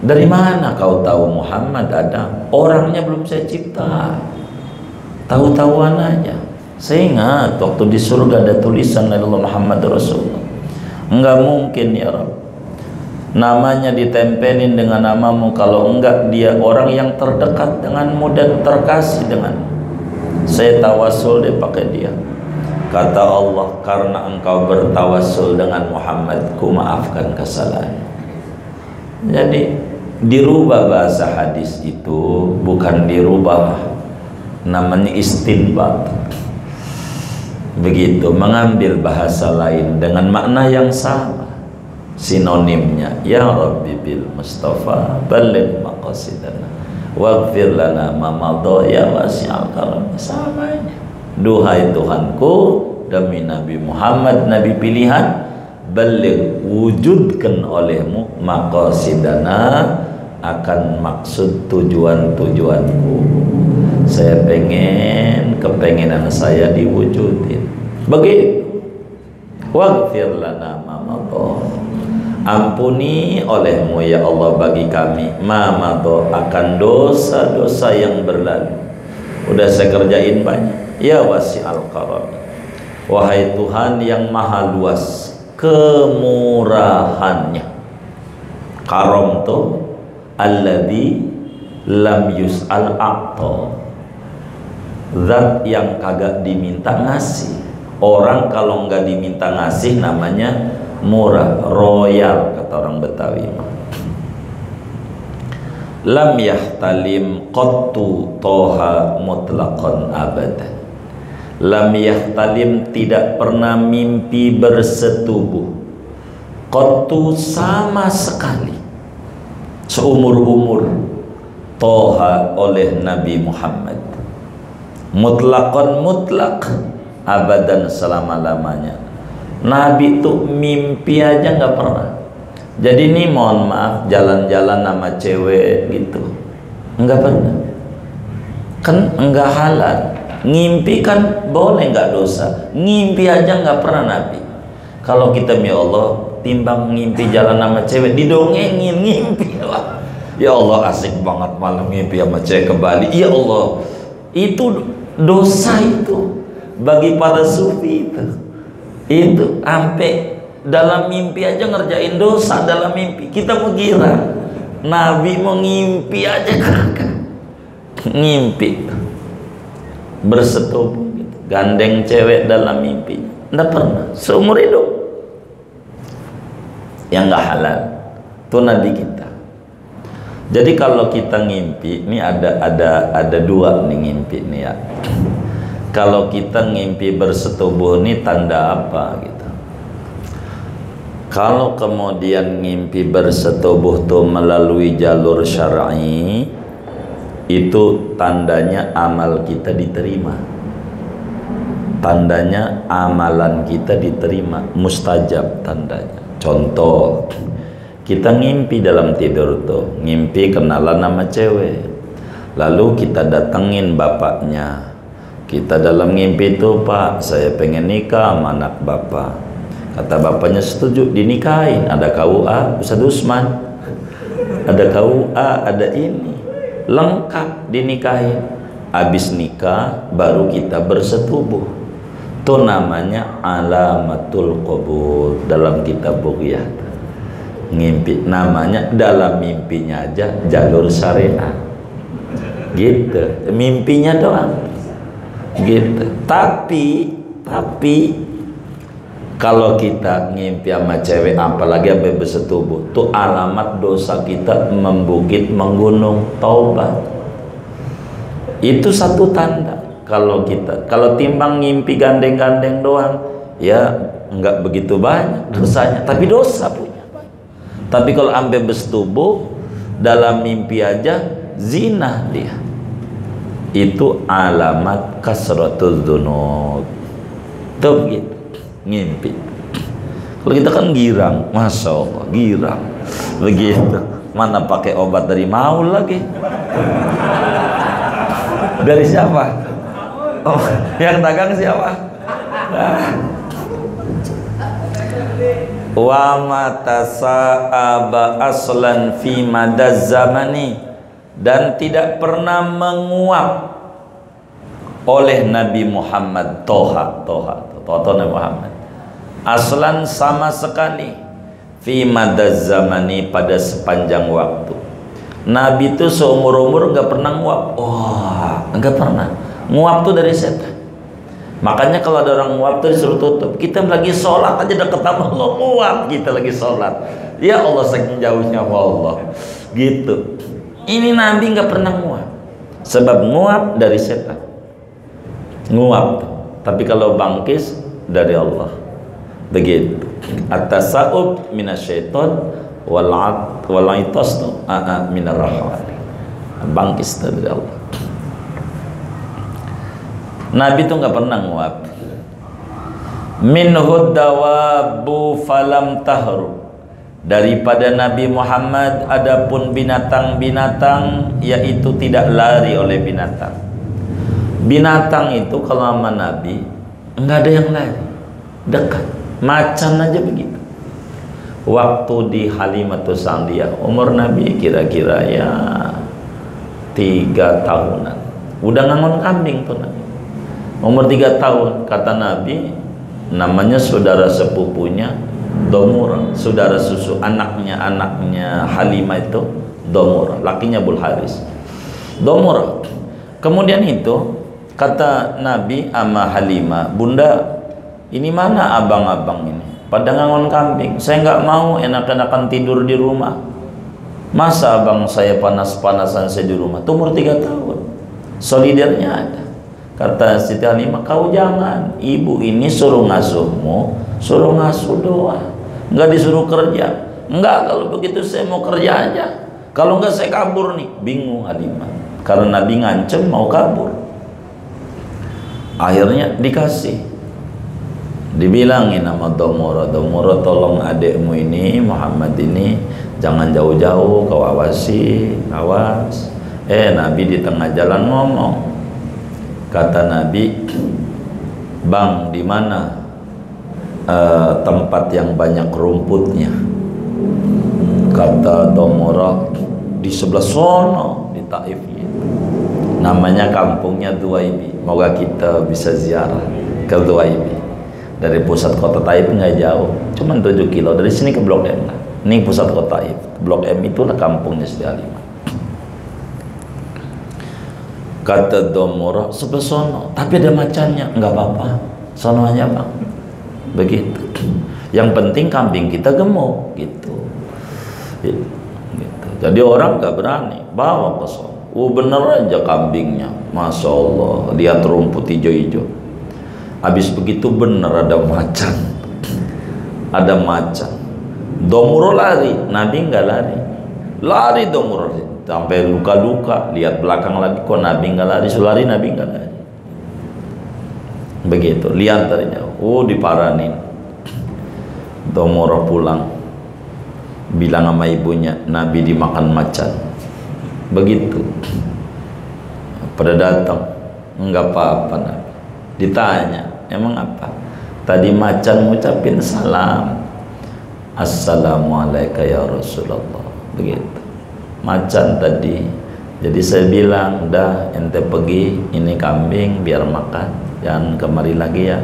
Dari mana kau tahu Muhammad ada? Orangnya belum saya cipta, tahu-tahuan aja. Saya ingat waktu di surga ada tulisan Allah Muhammad Rasulullah. Enggak mungkin ya Rabb, namanya ditempelin dengan namamu, kalau enggak dia orang yang terdekat denganmu dan terkasih denganmu. Saya tawassul deh pakai dia. Kata Allah, karena engkau bertawassul dengan Muhammad, ku maafkan kesalahan. Jadi dirubah bahasa hadis itu, bukan dirubah, namanya istinbat. Begitu, mengambil bahasa lain dengan makna yang sama, sinonimnya. Ya Rabbi bil Mustafa balligh maqasidana waghfir lana ma madha ya wasi'al karam. Samanya, duhai Tuhanku, demi Nabi Muhammad, Nabi pilihan, balligh, wujudkan olehmu maqasidana, akan maksud tujuan-tujuanku. Saya pengen, kepengenan saya diwujudin. Begitu. Waghfir lana ma madha, ampuni olehmu ya Allah bagi kami ma madha, akan dosa-dosa yang berlalu. Udah saya kerjain banyak. Ya wasi'al karam, wahai Tuhan yang maha luas kemurahannya. Karam tuh alladzi lam yus'al a'ta, zat yang kagak diminta ngasih. Orang kalau nggak diminta ngasih namanya murah, royal kata orang Betawi. lam yahtalim qattu toha mutlaqan abadan. Lam yahtalim tidak pernah mimpi bersetubuh, qattu sama sekali seumur-umur, toha oleh Nabi Muhammad, mutlaqan mutlak, abadan selama-lamanya. Nabi tuh mimpi aja nggak pernah. Jadi ini mohon maaf, jalan-jalan sama cewek gitu nggak pernah, kan nggak halal. Ngimpi kan boleh, nggak dosa. Ngimpi aja nggak pernah Nabi. Kalau kita, ya Allah, timbang ngimpi jalan sama cewek, didongengin ngimpi lah. Ya Allah, asik banget malam ngimpi sama cewek ke Bali. Ya Allah, itu dosa itu bagi para sufi itu sampai dalam mimpi aja ngerjain dosa dalam mimpi. Kita mau kira Nabi mau ngimpi aja kagak. Ngimpi bersetubuh gitu, gandeng cewek dalam mimpi, nggak pernah seumur hidup. Yang nggak halal itu Nabi kita. Jadi kalau kita ngimpi, ini ada dua nih ngimpi nih ya. Kalau kita ngimpi bersetubuh ini tanda apa gitu? Kalau kemudian ngimpi bersetubuh tuh melalui jalur syar'i, itu tandanya amal kita diterima, tandanya amalan kita diterima, mustajab tandanya. Contoh, kita ngimpi dalam tidur tuh, ngimpi kenalan sama cewek, lalu kita datengin bapaknya. Kita dalam ngimpi itu, Pak, saya pengen nikah sama anak bapak. Kata bapaknya setuju, dinikahin. Ada KUA Ustaz Usman, ada KUA, ada ini, lengkap dinikahin. Habis nikah baru kita bersetubuh. Itu namanya alamatul qabul dalam kitab Bughiyah. Ngimpi namanya, dalam mimpinya aja jalur syariat gitu, mimpinya doang gitu. Tapi kalau kita ngimpi sama cewek, apalagi sampai bersetubuh, tuh alamat dosa kita membukit menggunung. Taubat itu satu tanda. Kalau timbang ngimpi gandeng-gandeng doang, ya nggak begitu banyak dosanya, tapi dosa punya. Tapi kalau sampai bersetubuh dalam mimpi aja, zina dia, itu alamat kasratul dzunub. Tuh begitu ngimpi. Kalau kita kan girang, masya Allah, girang begitu, mana pakai obat dari Maul lagi. Dari siapa? Oh, yang dagang siapa? Wa matasa'aba aslan fi madaz zamani, dan tidak pernah menguap oleh Nabi Muhammad Toha Nabi Muhammad aslan sama sekali fi madaz zamani, pada sepanjang waktu. Nabi itu seumur-umur nggak pernah nguap. Nggak pernah. Nguap tuh dari setan. Makanya kalau ada orang nguap tuh disuruh tutup. Kita lagi sholat aja deket sama Allah, nguap kita lagi sholat. Ya Allah, saking jauhnya Allah gitu. Ini Nabi nggak pernah nguap, sebab nguap dari setan. Nguap. Tapi kalau bangkis dari Allah. Begitu. At-tasa'ub minasyaiton wal itas minar rahman. Bangkis dari Allah. Nabi itu nggak pernah nguap. Minhud dawabu falam tahru, daripada Nabi Muhammad adapun binatang-binatang, yaitu tidak lari oleh binatang. Binatang itu kalau sama Nabi nggak ada yang lari, dekat, macan aja begitu. Waktu di Halimatus Sa'diyah, umur Nabi kira-kira ya 3 tahunan, udah ngangon kambing tuh Nabi. Umur 3 tahun, kata Nabi, namanya saudara sepupunya Domura, saudara susu anaknya Halimah itu Domura, lakinya Bul Haris. Domura. Kemudian itu kata Nabi sama Halimah, Bunda, ini mana abang-abang ini? Pada ngangon kambing. Saya nggak mau enak-enakan tidur di rumah. Masa abang saya panas-panasan saya di rumah? Tuh umur 3 tahun. Solidernya ada. Kata Siti Halimah, kau jangan. Ibu ini suruh ngasuhmu, suruh ngasuh doang. Enggak disuruh kerja. Enggak, kalau begitu saya mau kerja aja. Kalau enggak saya kabur nih. Bingung Halimah. Karena Nabi ngancem mau kabur. Akhirnya dikasih. Dibilangin sama Domoro, Domoro tolong adekmu ini, Muhammad ini, jangan jauh-jauh, kau awasi, awas. Nabi di tengah jalan ngomong. Kata Nabi, bang, di mana tempat yang banyak rumputnya? Kata Domoro, di sebelah sono, di Taif. Namanya kampungnya Duaibi. Moga kita bisa ziarah ke Duaibi. Dari pusat kota Taif nggak jauh, cuma 7 kilo dari sini ke Blok M. Ini pusat kota Taif. Blok M itulah kampungnya Siti Halimah. Kata Domoro, sebelah sono, tapi ada macannya. Nggak apa-apa, sono aja bang. Begitu. Yang penting kambing kita gemuk, gitu. Jadi orang nggak berani bawa ke sono. Bener aja kambingnya, masya Allah. Lihat rumput hijau-hijau. Habis begitu bener ada macan. Ada macan. Domoro lari, Nabi nggak lari. Lari Domoro sampai luka-luka. Lihat belakang lagi, kok Nabi nggak lari. Sulari Nabi nggak lari. Begitu, lihat dari jauh. Diparanin. Domoro pulang. Bilang sama ibunya, Nabi dimakan macan. Begitu. Pada datang, nggak apa-apa Nabi. Ditanya, emang apa? Tadi macan ngucapin salam, Assalamualaikum ya Rasulullah. Begitu. Macan tadi. Jadi saya bilang, dah ente pergi, ini kambing biar makan, jangan kemari lagi ya.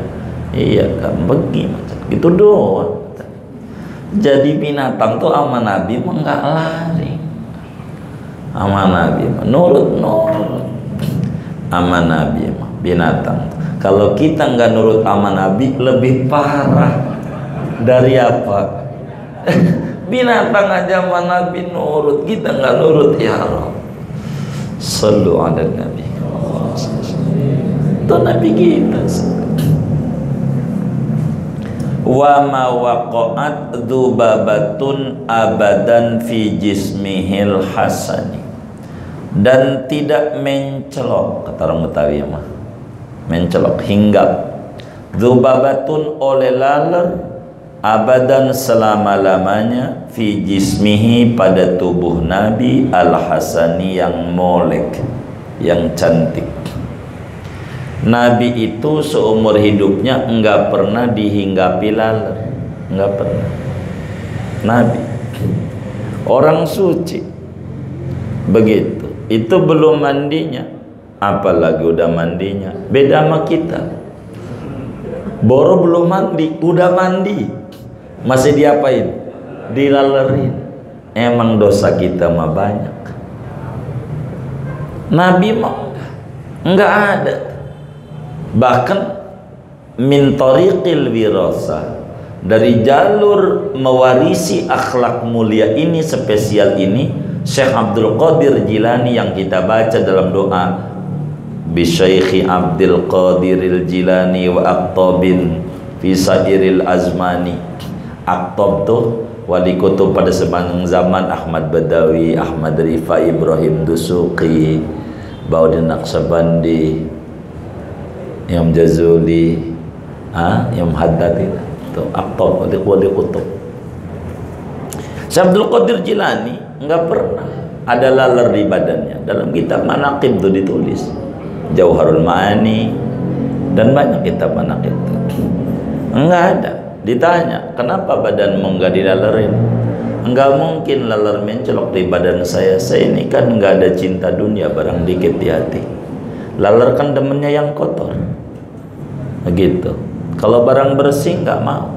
Iya, kan pergi macan. Gitu doang. Jadi binatang tuh sama Nabi mah nggak lari. Sama Nabi mah nurut. Sama Nabi mah binatang. Kalau kita nggak nurut sama Nabi, lebih parah dari apa? Binatang aja sama Nabi nurut, kita nggak nurut, ya Rabb. Sallu ala Nabi. Itu Nabi kita. Wa ma waqa'at dzubabatun abadan fi jismihil hasani. Dan tidak mencelok, kata orang Betawi mah. Mencelok, hinggap. Dzubabatun oleh laler abadan selama-lamanya fi jismihi pada tubuh Nabi al-hasani yang molek, yang cantik. Nabi itu seumur hidupnya enggak pernah dihinggapi laler, enggak pernah. Nabi orang suci. Begitu. Itu belum mandinya, apalagi udah mandinya. Beda sama kita. Boro belum mandi, udah mandi. Masih diapain? Dilalerin. Emang dosa kita mah banyak. Nabi mah enggak ada. Bahkan min tariqil wirasah, dari jalur mewarisi akhlak mulia ini, spesial ini, Syekh Abdul Qadir Jilani yang kita baca dalam doa bi Syekhi Abdul Qadiril Jilani wa aqtabin fi sairil azmani. Aqtab tuh wali kutub pada sepanjang zaman, Ahmad Badawi, Ahmad Rifai, Ibrahim Dusuqi, Baudin Naqsabandi, Imam Jazuli, Imam Haddad itu Aqtab wali kutub. Syekh Abdul Qadir Jilani enggak pernah ada laler di badannya. Dalam kitab manaqib itu ditulis, Jauharul Ma'ani dan banyak kitab manaqib itu. Enggak ada. Ditanya, kenapa badanmu enggak dilalerin? Enggak mungkin laler mencelok di badan saya. Saya ini kan enggak ada cinta dunia barang dikit di hati. Laler kan demennya yang kotor. Begitu. Kalau barang bersih enggak mau.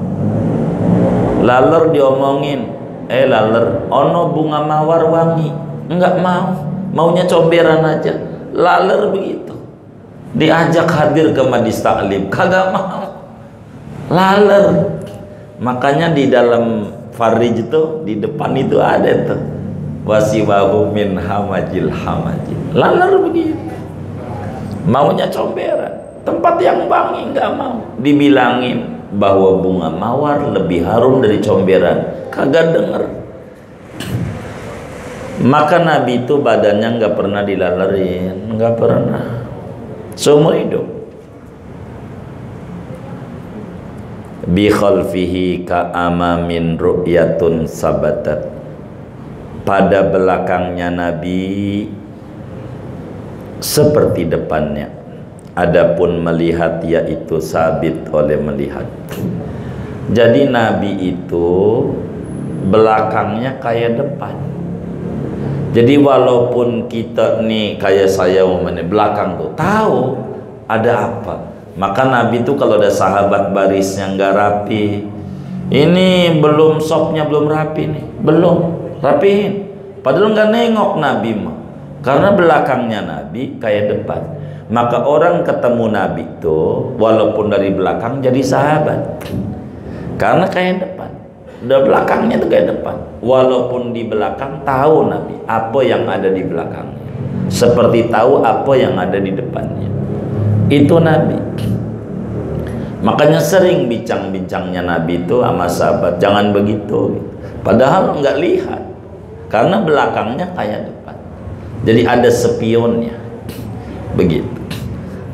Laler diomongin, laler, ono bunga mawar wangi, enggak mau, maunya comberan aja. Laler begitu. Diajak hadir ke majlis taklim, kagak mau. Laler. Makanya di dalam farij itu, di depan itu ada tuh wasiwahu min hamajil hamajil. Lalar begitu, maunya comberan. Tempat yang wangi nggak mau. Dibilangin bahwa bunga mawar lebih harum dari comberan, kagak denger. Maka Nabi itu badannya nggak pernah dilalerin, nggak pernah seumur hidup. Bi khalfihi ka amamin ru'yatun sabatat. Pada belakangnya Nabi seperti depannya, adapun melihat yaitu sabit oleh melihat. Jadi Nabi itu belakangnya kayak depan. Jadi walaupun kita nih kayak saya umumnya belakang tuh tahu ada apa. Maka Nabi itu kalau ada sahabat barisnya nggak rapi, ini belum sopnya belum rapi nih, belum rapihin. Padahal nggak nengok Nabi mah, karena belakangnya Nabi kayak depan. Maka orang ketemu Nabi itu walaupun dari belakang jadi sahabat, karena kayak depan. Udah belakangnya tuh kayak depan. Walaupun di belakang tahu Nabi apa yang ada di belakangnya, seperti tahu apa yang ada di depannya. Itu Nabi. Makanya sering bincang-bincangnya Nabi itu sama sahabat, jangan begitu. Padahal nggak lihat, karena belakangnya kayak depan. Jadi ada spionnya. Begitu.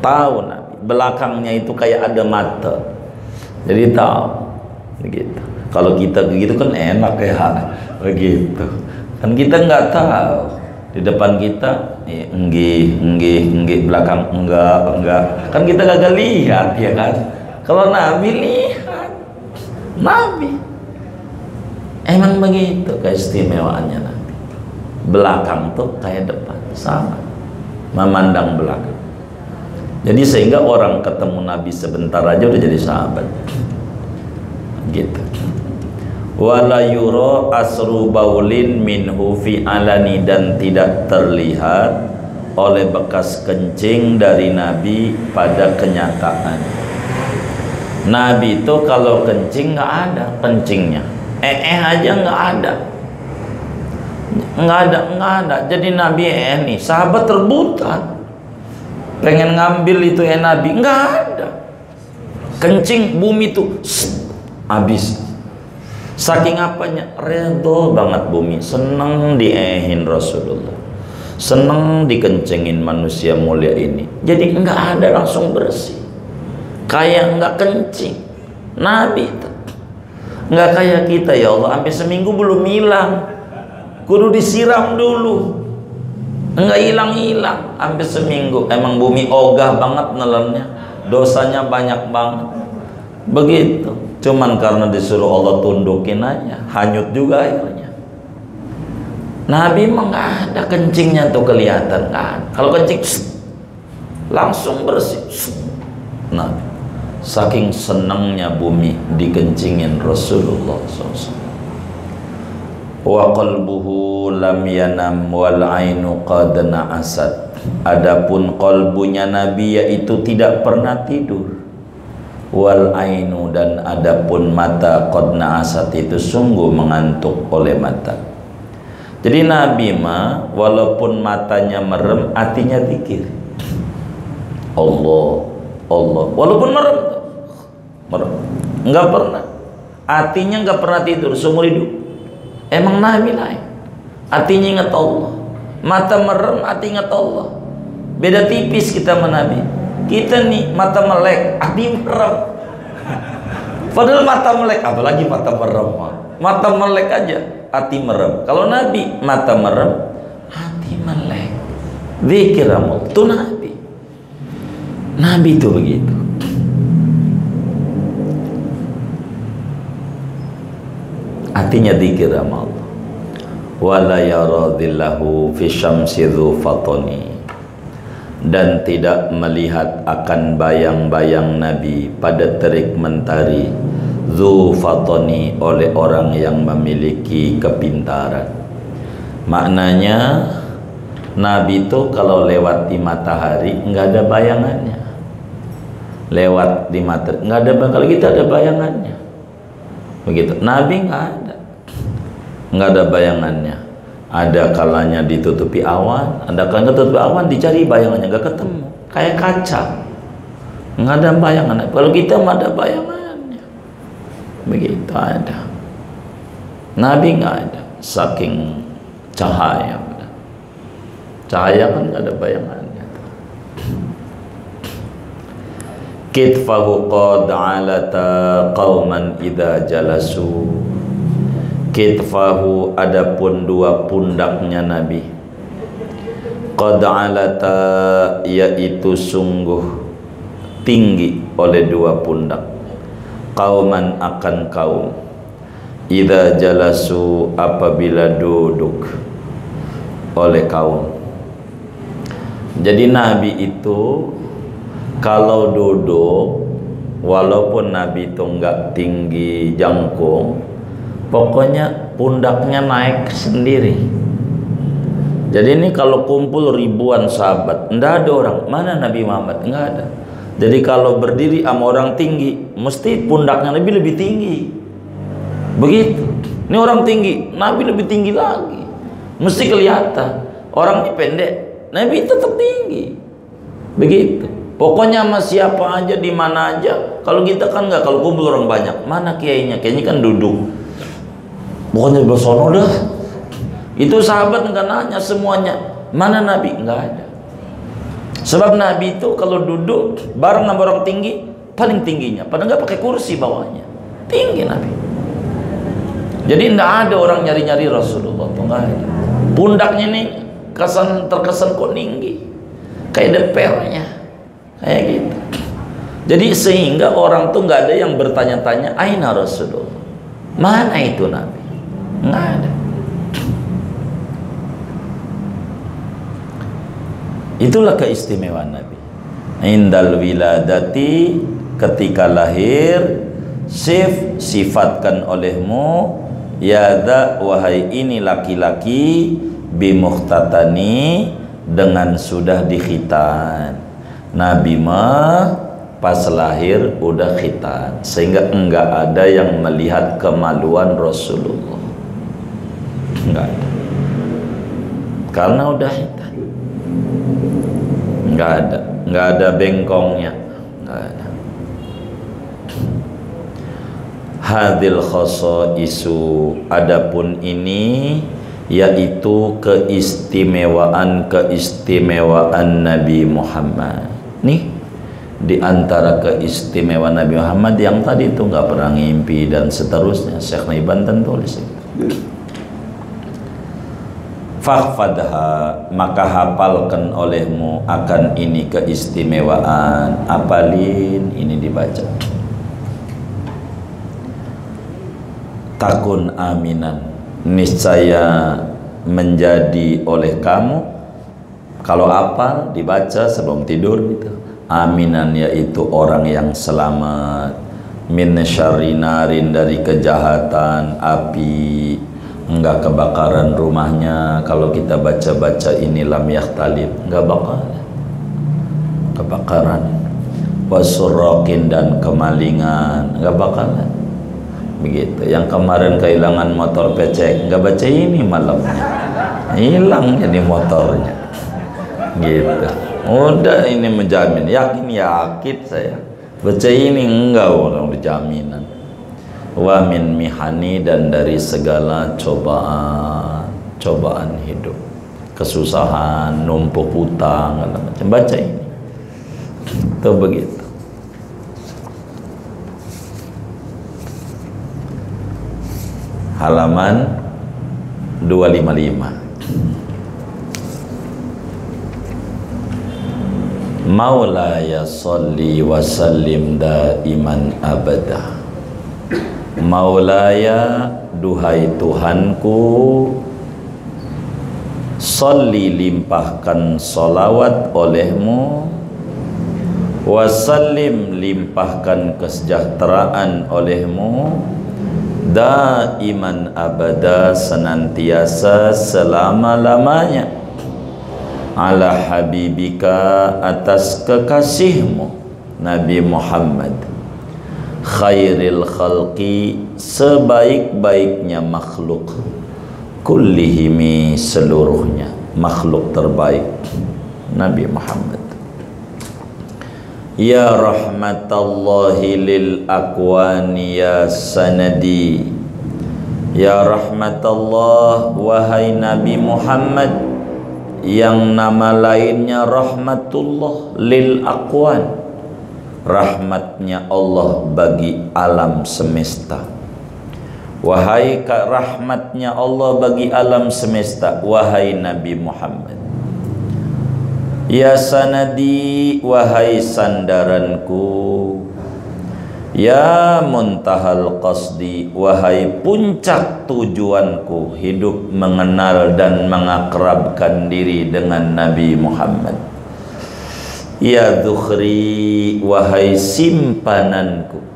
Tahu Nabi. Belakangnya itu kayak ada mata. Jadi tahu. Begitu. Kalau kita begitu kan enak ya. Begitu. Kan kita nggak tahu. Di depan kita enggih, belakang enggak. Kan kita kagak lihat ya kan. Kalau Nabi lihat. Nabi. Emang begitu keistimewaannya Nabi. Belakang tuh kayak depan, sama. Memandang belakang. Jadi sehingga orang ketemu Nabi sebentar aja udah jadi sahabat. Gitu. Wala yura asru baulin minhu fi alani, dan tidak terlihat oleh bekas kencing dari Nabi pada kenyataan. Nabi itu kalau kencing nggak ada kencingnya, aja nggak ada. Jadi Nabi nih sahabat rebutan pengen ngambil itu Nabi, nggak ada kencing, bumi tuh habis. Saking apanya, redho banget bumi, seneng diehin Rasulullah, seneng dikencengin manusia mulia ini. Jadi nggak ada, langsung bersih, kayak nggak kencing. Nabi itu nggak kayak kita, ya Allah sampai seminggu belum hilang, kudu disiram dulu, nggak hilang sampai seminggu. Emang bumi ogah banget nelennya, dosanya banyak banget. Begitu. Cuman karena disuruh Allah tundukin aja, hanyut juga airnya. Nabi mah nggak ada kencingnya tuh kelihatan kan. Kalau kencing langsung bersih. Nah, saking senangnya bumi dikencingin Rasulullah SAW. Wa qalbuhu lam yanam wal ainu qad na'asat. Adapun qalbunya Nabi yaitu tidak pernah tidur. Wal ainu, dan adapun mata qad na'asat itu sungguh mengantuk oleh mata. Jadi Nabi mah walaupun matanya merem, hatinya zikir. Allah, Allah. Walaupun merem, enggak pernah. Hatinya enggak pernah tidur seumur hidup. Emang Nabi lain. Hatinya ingat Allah. Mata merem, hati ingat Allah. Beda tipis kita sama Nabi. Kita nih mata melek, hati merem. Padahal mata melek, apalagi mata merem. Mata melek aja, hati merem. Kalau Nabi mata merem, hati melek. Zikir amal, itu Nabi. Nabi itu begitu. Hatinya zikir amal. Wala yaradillahu fi syamsi dzu fatoni, dan tidak melihat akan bayang-bayang Nabi pada terik mentari dzu fatoni, oleh orang yang memiliki kepintaran. Maknanya Nabi itu kalau lewat di matahari nggak ada bayangannya, lewat di matahari nggak ada, kalau kita ada bayangannya begitu. Nabi nggak ada bayangannya. Ada kalanya ditutupi awan, ada kalanya ditutupi awan, dicari bayangannya nggak ketemu, kayak kaca, nggak ada bayangan. Kalau kita mah ada bayangannya, begitu ada. Nabi nggak ada, saking cahaya kan nggak ada bayangannya. Kitfahu qad alata qauman idza jalasu. Kitfahu, adapun dua pundaknya Nabi, qad alata, yaitu sungguh tinggi oleh dua pundak, qauman, akan kaum, idza jalasu, apabila duduk oleh kaum. Jadi Nabi itu kalau duduk, walaupun Nabi itu enggak tinggi jangkung, pokoknya pundaknya naik sendiri. Jadi ini kalau kumpul ribuan sahabat, enggak ada orang, mana Nabi Muhammad? Enggak ada. Jadi kalau berdiri sama orang tinggi, mesti pundaknya Nabi lebih tinggi. Begitu. Ini orang tinggi, Nabi lebih tinggi lagi. Mesti kelihatan. Orang ini pendek, Nabi tetap tinggi. Begitu. Pokoknya sama siapa aja, di mana aja. Kalau kita kan enggak, kalau kumpul orang banyak, mana kiainya? Kiainya kan duduk. Pokoknya bersono dah. Itu sahabat enggak nanya semuanya, mana Nabi? Enggak ada. Sebab Nabi itu kalau duduk bareng sama orang tinggi, paling tingginya, padahal enggak pakai kursi bawahnya. Tinggi Nabi. Jadi enggak ada orang nyari-nyari Rasulullah, enggak ada. Pundaknya nih terkesan kok tinggi. Kayak depernya. Kayak gitu. Jadi sehingga orang tuh nggak ada yang bertanya-tanya, aina Rasulullah, mana itu Nabi? Nggak ada. Itulah keistimewaan Nabi. Indal wiladati, ketika lahir, sifatkan olehmu, yada, wahai ini laki-laki, bimukhtatani, dengan sudah dikhitan. Nabi mah pas lahir udah khitan, sehingga enggak ada yang melihat kemaluan Rasulullah, enggak ada, karena udah khitan. Enggak ada bengkongnya, enggak ada. Hadil khasaisu, adapun ini yaitu keistimewaan Nabi Muhammad. Nih di antara keistimewaan Nabi Muhammad yang tadi itu nggak pernah ngimpi dan seterusnya. Syekh Naibantan tulis itu. Fahfadha, maka hafalkan olehmu akan ini keistimewaan. Apalin, ini dibaca. Takun aminan, niscaya menjadi oleh kamu. Kalau apa dibaca sebelum tidur gitu. Aminan, yaitu orang yang selamat, min syarrinarin, dari kejahatan api, enggak kebakaran rumahnya. Kalau kita baca-baca ini lam yahtalib, enggak bakal kebakaran. Wasurrokin, dan kemalingan, enggak bakalan. Begitu. Yang kemarin kehilangan motor pecek, enggak baca ini malamnya, hilang jadi motornya. Gitu. Udah ini menjamin, yakin saya. Baca ini enggak orang berjaminan. Wa min mihani, dan dari segala cobaan hidup, kesusahan, numpuk hutang, macam. Baca ini. Itu begitu. Halaman 255. Maulaya sholli wa sallim daiman abada. Maulaya, duhai Tuhanku, sholli, limpahkan solawat olehmu, wa sallim, limpahkan kesejahteraan olehmu, daiman abada, senantiasa selama-lamanya, ala habibika, atas kekasihmu Nabi Muhammad, khairil khalqi, sebaik-baiknya makhluk, kullihimi seluruhnya makhluk terbaik Nabi Muhammad. Ya rahmatallahi lil akwani ya sanadi. Ya rahmatallah, wahai Nabi Muhammad yang nama lainnya rahmatullah, lil aqwan, rahmatnya Allah bagi alam semesta. Wahai rahmatnya Allah bagi alam semesta, wahai Nabi Muhammad. Ya sanadi, wahai sandaranku. Ya muntahal qasdi, wahai puncak tujuanku, hidup mengenal dan mengakrabkan diri dengan Nabi Muhammad. Ya dhukhri, wahai simpananku.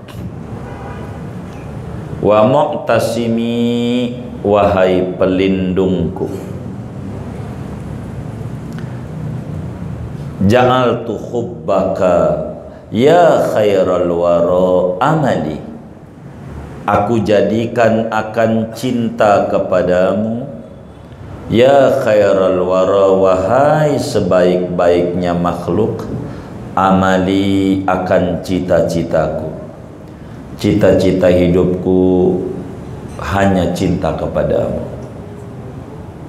Wa mu'tasimi, wahai pelindungku. Ja'altu hubbaka ya khairal wara amali. Aku jadikan akan cinta kepadamu, ya khairal wara, wahai sebaik-baiknya makhluk, amali, akan cita-citaku. Cita-cita hidupku hanya cinta kepadamu.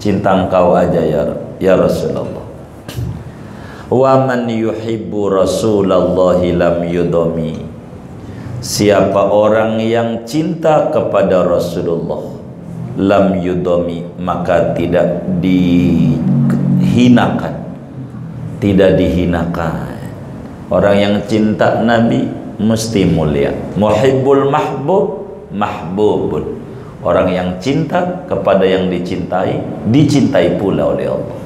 Cinta engkau aja ya Rasulullah. Wa man yuhibbu Rasulallahi lam yudami. Siapa orang yang cinta kepada Rasulullah, lam yudami, maka tidak dihinakan. Tidak dihinakan. Orang yang cinta Nabi mesti mulia. Muhibbul mahbub mahbubun. Orang yang cinta kepada yang dicintai, dicintai pula oleh Allah.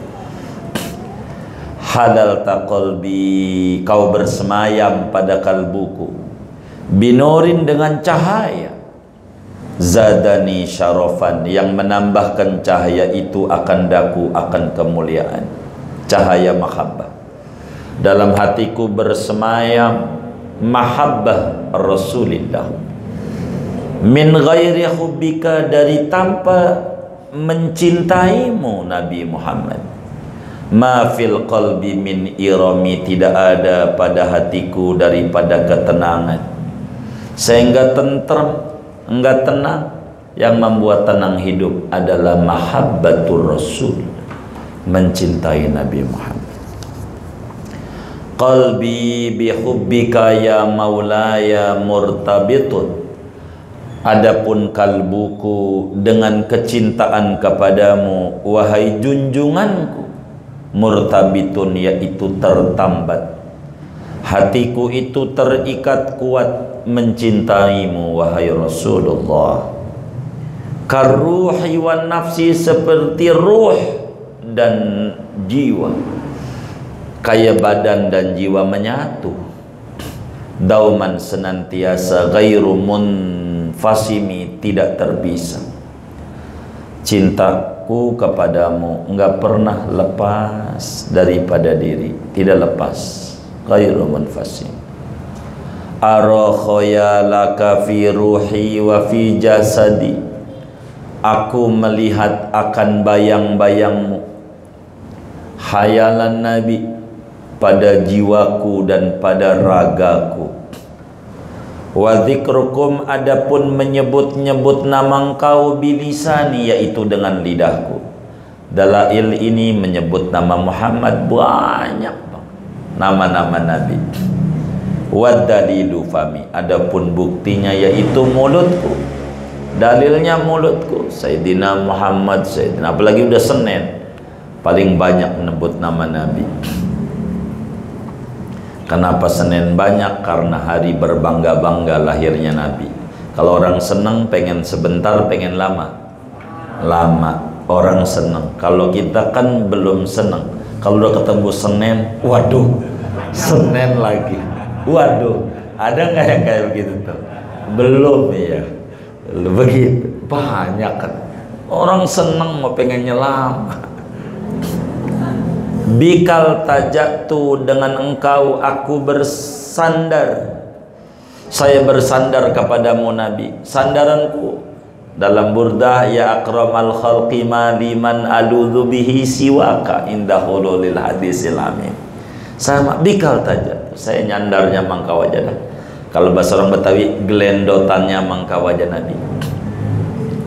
Halal taqalbi, kau bersemayam pada kalbuku, binorin, dengan cahaya, zadani syarafan, yang menambahkan cahaya itu akan daku, akan kemuliaan, cahaya mahabbah. Dalam hatiku bersemayam mahabbah Rasulillah, min ghairi hubbika, dari tanpa mencintaimu Nabi Muhammad. Ma fil qalbi min irami, tidak ada pada hatiku daripada ketenangan. Sehingga tenteram, enggak tenang. Yang membuat tenang hidup adalah mahabbatur Rasul, mencintai Nabi Muhammad. Qalbi bihubbika ya maulaya murtabitun. Adapun kalbuku dengan kecintaan kepadamu, wahai junjunganku, murtabitun, yaitu tertambat. Hatiku itu terikat kuat mencintaimu wahai Rasulullah. Karruhi wan nafsi, seperti ruh dan jiwa, kayak badan dan jiwa menyatu. Dauman, senantiasa, ghairu munfasimi, tidak terpisah. Cintaku kepadamu enggak pernah lepas daripada diri, tidak lepas. Ghairu munfasim. Ara khayalaka fi ruhi wa fi jasadi. Aku melihat akan bayang-bayangmu, hayalan Nabi, pada jiwaku dan pada ragaku. Wa dzikrukum, adapun menyebut-nyebut nama engkau, bilisani, yaitu dengan lidahku. Dalail ini menyebut nama Muhammad banyak nama-nama Nabi. Wa dalilu fami, adapun buktinya yaitu mulutku. Dalilnya mulutku, Sayyidina Muhammad, Sayyidina, apalagi udah Senin, paling banyak menyebut nama Nabi. Kenapa Senin banyak? Karena hari berbangga-bangga lahirnya Nabi. Kalau orang senang pengen sebentar, pengen lama. Orang senang. Kalau kita kan belum senang. Kalau udah ketemu Senin, waduh, Senin lagi. Waduh, ada nggak yang kayak begitu tuh? Belum ya. Begitu. Banyak kan. Orang senang mau pengennya lama. Bikal tajatu, dengan engkau aku bersandar. Saya bersandar kepadamu Nabi. Sandaranku dalam Burdah, ya akramal khalqi ma liman aludhu bihi siwaka indah hululil hadisil amin. Sama bikal taja, saya nyandarnya mangka wajah. Kalau bahasa orang Betawi, gelendotannya mangka wajah Nabi.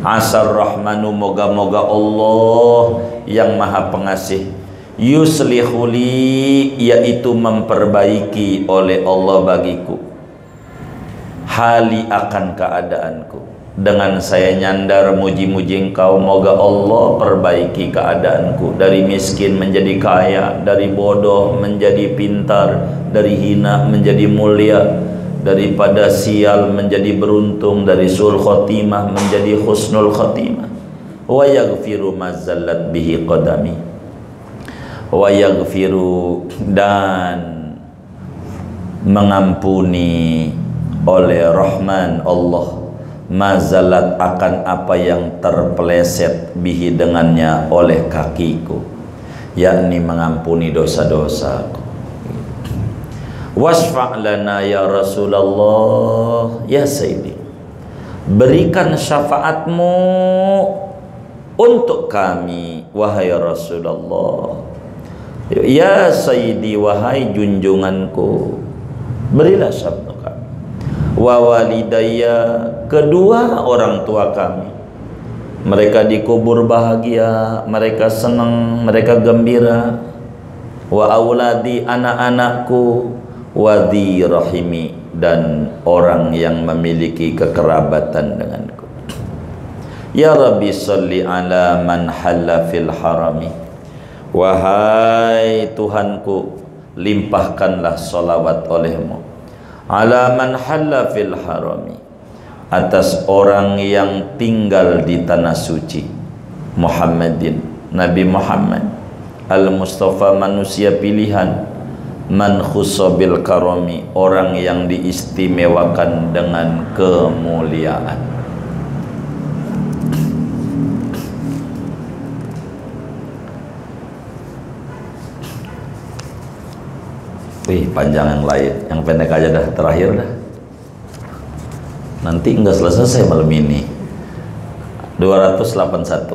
Asar rahmanu, moga-moga Allah yang maha pengasih, yuslihuli, yaitu memperbaiki oleh Allah bagiku hali akan keadaanku. Dengan saya nyandar muji-muji engkau, moga Allah perbaiki keadaanku, dari miskin menjadi kaya, dari bodoh menjadi pintar, dari hina menjadi mulia, daripada sial menjadi beruntung, dari sul khotimah menjadi husnul khotimah. Wa yaghfiru mazallat bihi qadami, wa yaghfiru, dan mengampuni oleh Rahman Allah, mazalat, akan apa yang terpeleset bihi dengannya oleh kakiku, yakni mengampuni dosa-dosaku. Wasfa' lana ya Rasulullah, ya Sayyidi, berikan syafaatmu untuk kami wahai Rasulullah. Ya Sayyidi, wahai junjunganku, berilah syafaat kami. Wa walidayya, kedua orang tua kami, mereka dikubur bahagia, mereka senang, mereka gembira. Wa auladi, anak-anakku, wa dhi rahimi, dan orang yang memiliki kekerabatan denganku. Ya Rabbi salli ala man halla fil harami, wahai Tuhanku, limpahkanlah salawat olehmu ala man halla fil harami, atas orang yang tinggal di tanah suci, Muhammadin, Nabi Muhammad al-Mustafa, manusia pilihan, man khussa bil karami, orang yang diistimewakan dengan kemuliaan. Wih, panjang yang lain, yang pendek aja dah, terakhir dah. Nanti enggak selesai malam ini. 281.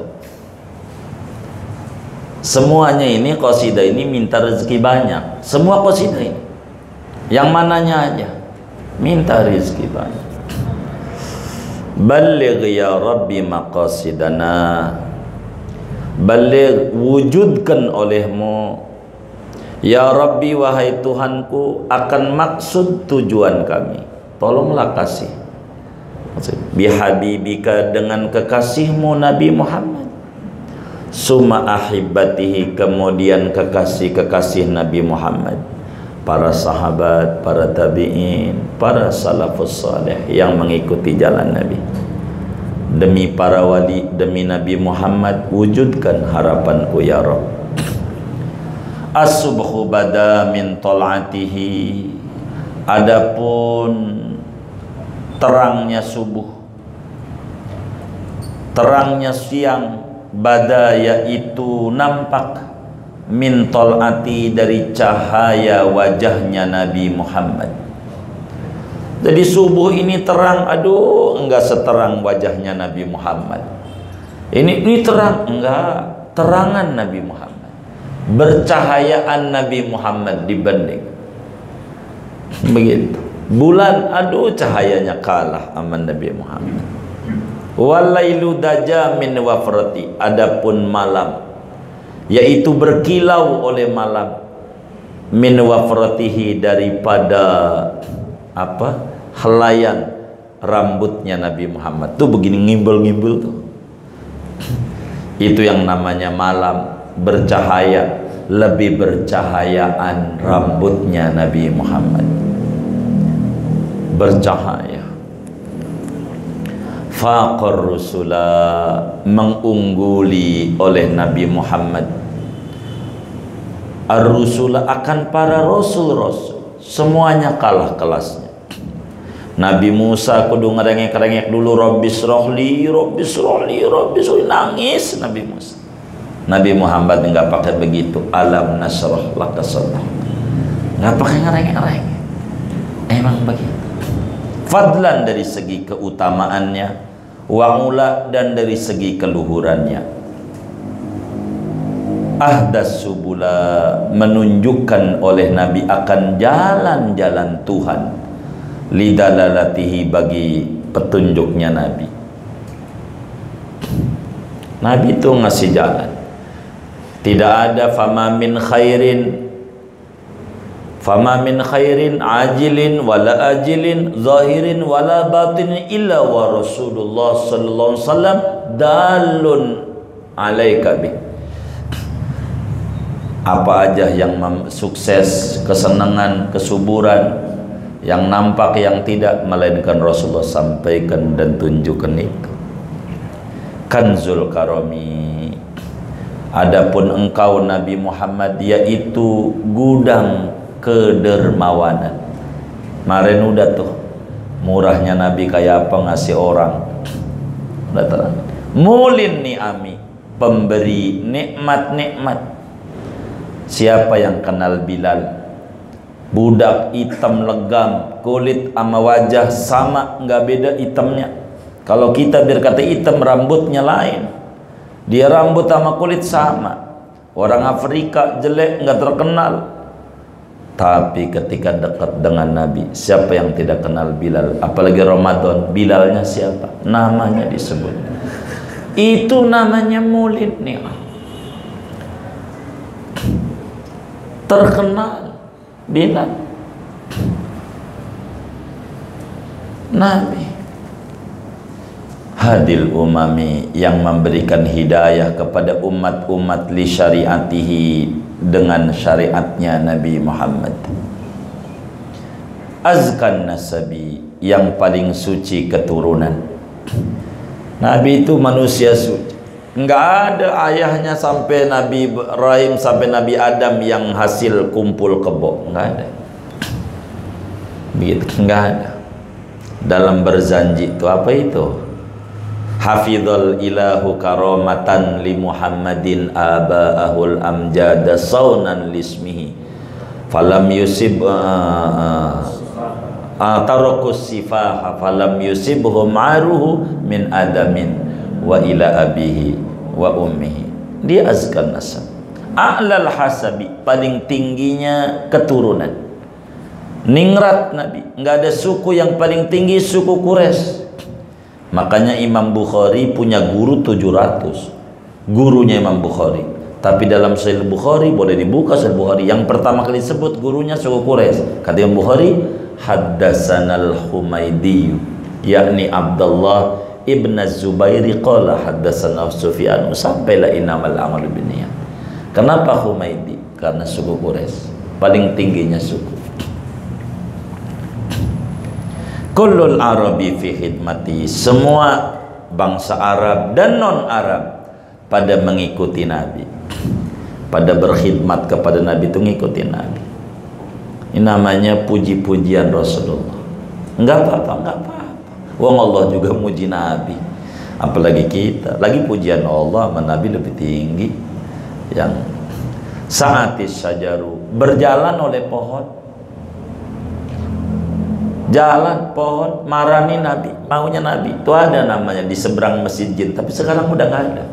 Semuanya ini, qasidah ini minta rezeki banyak. Semua qasidah ini, yang mananya aja minta rezeki banyak. Balligh ya Rabbi maqasidana, balligh, wujudkan olehmu ya Rabbi, wahai Tuhanku, akan maksud tujuan kami. Tolonglah kasih bihabibika, dengan kekasihmu Nabi Muhammad, summa ahibatihi, kemudian kekasih-kekasih Nabi Muhammad, para sahabat, para tabi'in, para salafus salih yang mengikuti jalan Nabi. Demi para wali, demi Nabi Muhammad, wujudkan harapanku ya Rabb. As-subhu bada min tol'atihi, adapun terangnya subuh, terangnya siang, bada yaitu nampak, min tol'ati, dari cahaya wajahnya Nabi Muhammad. Jadi subuh ini terang, aduh enggak seterang wajahnya Nabi Muhammad. Ini terang, enggak, terangan Nabi Muhammad, bercahayaan Nabi Muhammad dibanding. Begitu. Bulan, aduh cahayanya kalah sama Nabi Muhammad. Walailu daja min wafrati, adapun malam yaitu berkilau oleh malam, min wafratihi, daripada apa, helaian rambutnya Nabi Muhammad tuh begini, ngimbul-ngimbul tuh. Itu yang namanya malam bercahaya, lebih bercahayaan rambutnya Nabi Muhammad, bercahaya. Faqar rusula, mengungguli oleh Nabi Muhammad ar-rusula, akan para rasul-rasul, semuanya kalah kelasnya. Nabi Musa kudu ngerengek-rengek dulu, Rabbis rohli, Rabbis rohli, Rabbis rohli, nangis Nabi Musa. Nabi Muhammad enggak pakai begitu, alam nasrah laka sadrak, enggak pakai ngerengek-rengek, emang begitu. Fadlan, dari segi keutamaannya, wa'ula, dan dari segi keluhurannya. Ahdas subula, menunjukkan oleh Nabi akan jalan-jalan Tuhan, lidalalatihi, bagi petunjuknya Nabi. Nabi itu ngasih jalan. Tidak ada fama min khairin ajilin wala ajilin zahirin wala batinin illa wa Rasulullah sallallahu alaihi wasallam dalun alaika bih. Apa aja yang sukses, kesenangan, kesuburan, yang nampak, yang tidak, melainkan Rasulullah sampaikan dan tunjukkan itu. Kanzul karami, adapun engkau Nabi Muhammad, yaitu gudang kedermawanan. Kemarin udah tuh murahnya Nabi kayak apa, ngasih orang. Udah terang. Mulin ni'ami, pemberi nikmat-nikmat. Siapa yang kenal Bilal? Budak hitam legam, kulit sama wajah sama, nggak beda hitamnya. Kalau kita berkata hitam, rambutnya lain. Dia rambut sama kulit sama. Orang Afrika jelek, nggak terkenal. Tapi ketika dekat dengan Nabi, siapa yang tidak kenal Bilal? Apalagi Ramadan, Bilalnya siapa? Namanya disebut. Itu namanya mulid nih. Terkenal Bilal. Nabi hadil umami, yang memberikan hidayah kepada umat-umat li syariatihi, dengan syariatnya Nabi Muhammad. Azkan nasabi, yang paling suci keturunan. Nabi itu manusia suci. Enggak ada ayahnya sampai Nabi Ibrahim sampai Nabi Adam yang hasil kumpul kebo, enggak ada. Begitu, enggak ada. Dalam berjanji itu apa itu? Hafizul ilahu karamatan li Muhammadin aba'ahul amjada saunan lismihi falam yusib tarakus sifaha falam yusibhu ma'ruhu min adamin wa ila abihi wa ummihi. Dia azkan nasab, a'lal hasabi, paling tingginya keturunan. Ningrat Nabi, nggak ada suku yang paling tinggi, suku Quraisy. Makanya Imam Bukhari punya guru 700, gurunya Imam Bukhari. Tapi dalam Sahih Bukhari, boleh dibuka Sahih Bukhari, yang pertama kali sebut gurunya suku Quraisy. Kata Imam Bukhari, haddasanal Humaydi, yakni Abdullah Ibn Zubairi qala haddatsana Sufyan, sampailah inamal amalu binniyat. Kenapa Humaydi? Karena suku Quraisy, paling tingginya suku. Kullul arabi fi khidmati, semua bangsa Arab dan non Arab pada mengikuti Nabi, pada berkhidmat kepada Nabi, itu ngikuti Nabi. Ini namanya puji-pujian Rasulullah. Enggak apa-apa, enggak apa-apa. Wong Allah juga muji Nabi, apalagi kita. Lagi pujian Allah sama Nabi lebih tinggi. Yang sa'atis sajaru, berjalan oleh pohon, jalan pohon, marani Nabi, maunya Nabi. Itu ada namanya di seberang Masjid Jin, tapi sekarang udah nggak ada.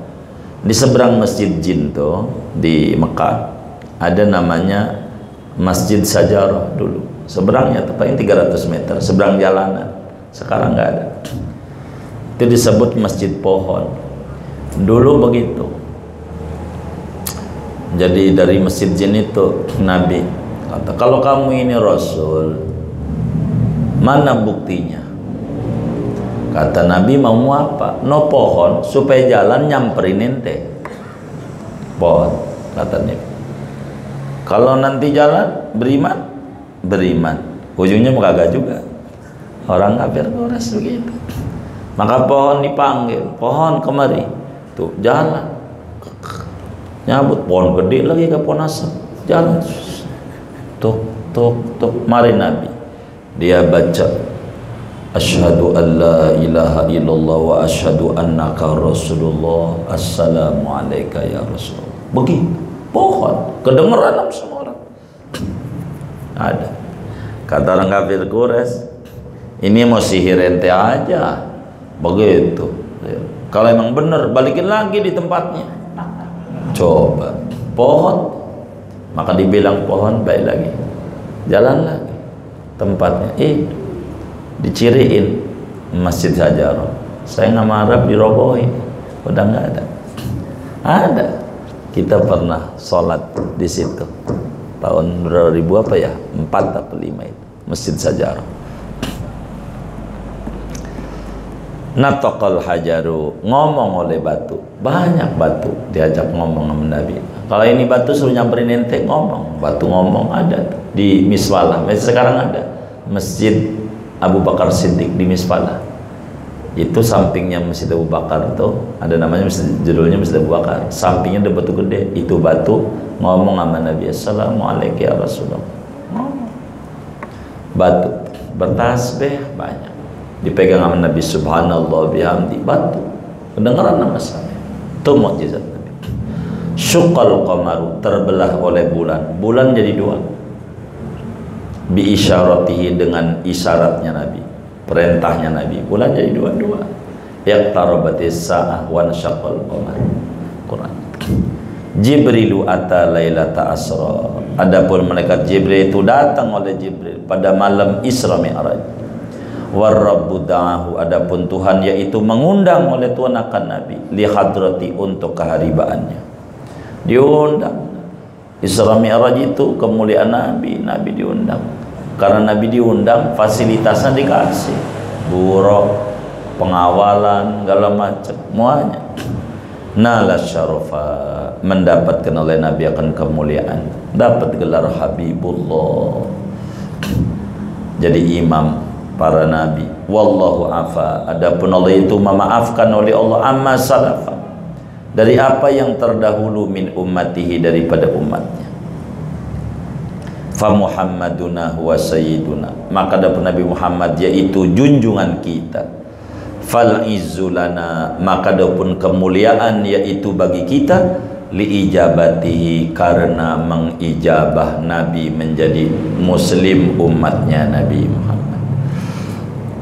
Di seberang Masjid Jin tuh di Mekah ada namanya Masjid Sajarah dulu. Seberangnya tuh paling 300 meter, seberang jalanan. Sekarang nggak ada. Itu disebut Masjid Pohon. Dulu begitu. Jadi dari Masjid Jin itu Nabi kata, kalau kamu ini Rasul, mana buktinya? Kata Nabi, mau apa? No pohon, supaya jalan nyamperin ente. Pohon, kata Nabi. Kalau nanti jalan beriman, beriman. Ujungnya kagak juga. Orang kafir Quraisy begitu. Maka pohon dipanggil, pohon kemari. Tuh jalan. Nyabut pohon gede lagi ke pohon asam. Jalan. Tuk tuk tuk, mari Nabi. Dia baca asyhadu an la ilaha illallah wa asyhadu annaka rasulullah, assalamu alayka ya Rasulullah. Begitu, pohon kedengeran semua orang. Ada. Kata orang kafir Quraisy, ini mau sihir ente aja. Begitu. Kalau emang benar, balikin lagi di tempatnya. Coba pohon, maka dibilang pohon, baik lagi, jalan lagi tempatnya. Diciriin Masjid Sajarah. Saya nggak marah, dirobohin, udah nggak ada. Ada, kita pernah sholat di situ tahun 2000 apa ya, 4 atau 5 itu, Masjid Sajarah. Nataqal hajaru, ngomong oleh batu. Banyak batu diajak ngomong sama Nabi. Kalau ini batu suruh nyamperin ente, ngomong. Batu ngomong ada di Miswalah. Sekarang ada Masjid Abu Bakar Siddiq di Miswalah. Itu sampingnya Masjid Abu Bakar tuh ada namanya judulnya Masjid Abu Bakar. Sampingnya ada batu gede. Itu batu ngomong sama Nabi. Assalamualaikum ya Rasulullah. Ngomong. Batu bertasbih banyak. Dipegang sama Nabi, subhanallah bihamdi, batu kedengaran nama saya. Itu mukjizat Nabi. Syuqal qamaru, terbelah oleh bulan. Bulan jadi dua. Bi isyaratihi, dengan isyaratnya Nabi, perintahnya Nabi, bulan jadi dua-dua. Yaqtarabatis sa'ah wa syaqal qamar. Quran. Jibrilu ata lailata asra. Adapun malaikat Jibril itu datang oleh Jibril pada malam Isra Mi'raj. Warabbu da'ahu, adapun Tuhan yaitu mengundang oleh Tuhan akan Nabi li hadrati, untuk keharibaannya. Diundang Isra Mi'raj itu kemuliaan Nabi. Nabi diundang. Karena Nabi diundang, fasilitasnya dikasih, buruk, pengawalan, segala macam, semuanya. Nala syarafa, mendapatkan oleh Nabi akan kemuliaan, dapat gelar Habibullah, jadi imam para nabi. Wallahu afa, adapun Allah itu memaafkan oleh Allah amma salafa, dari apa yang terdahulu, min ummatihi, daripada umatnya. Fa Muhammaduna huwa sayyiduna, maka adapun Nabi Muhammad yaitu junjungan kita. Fal izzulana, maka adapun kemuliaan yaitu bagi kita, li ijabatihi, karena mengijabah Nabi menjadi muslim umatnya Nabi Muhammad.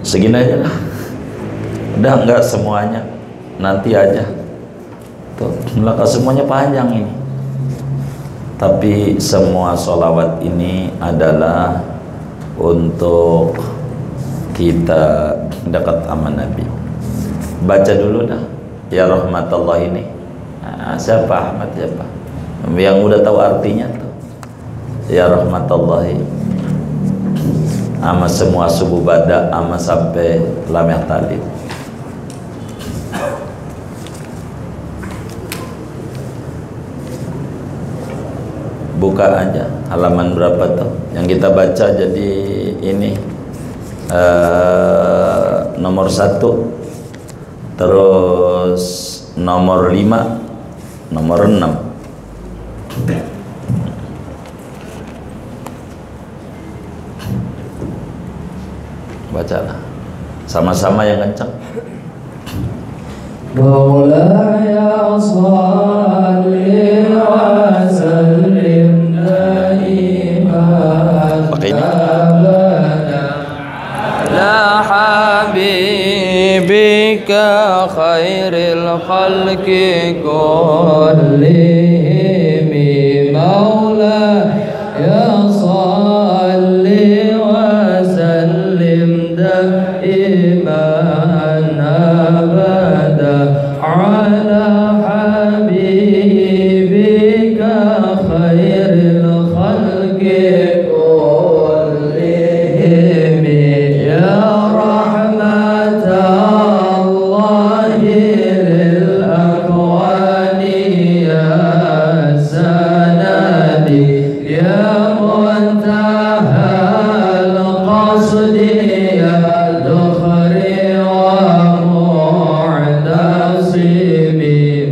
Segini aja lah, udah enggak semuanya, nanti aja tuh, belakang semuanya panjang ini. Tapi semua sholawat ini adalah untuk kita dekat sama Nabi. Baca dulu dah ya rahmatullah ini. Siapa Ahmad, siapa yang udah tahu artinya tuh ya rahmatullah, ama semua subuh bada, ama sampai lameh talib. Buka aja halaman berapa tuh yang kita baca. Jadi ini nomor 1, terus nomor 5, nomor 6. Bacalah sama-sama yang kencang. Maulaya shalli wa sallim daiman ala habibika khairil khalqi kullihim. Maulaya shalli wa sallim daiman abada ala habibika khairil khalqi kullihim. Ya rahmatallahi lil akwani, ya sanadi, ya muntahal qasdi, ya dukhri wa mu'tasimi.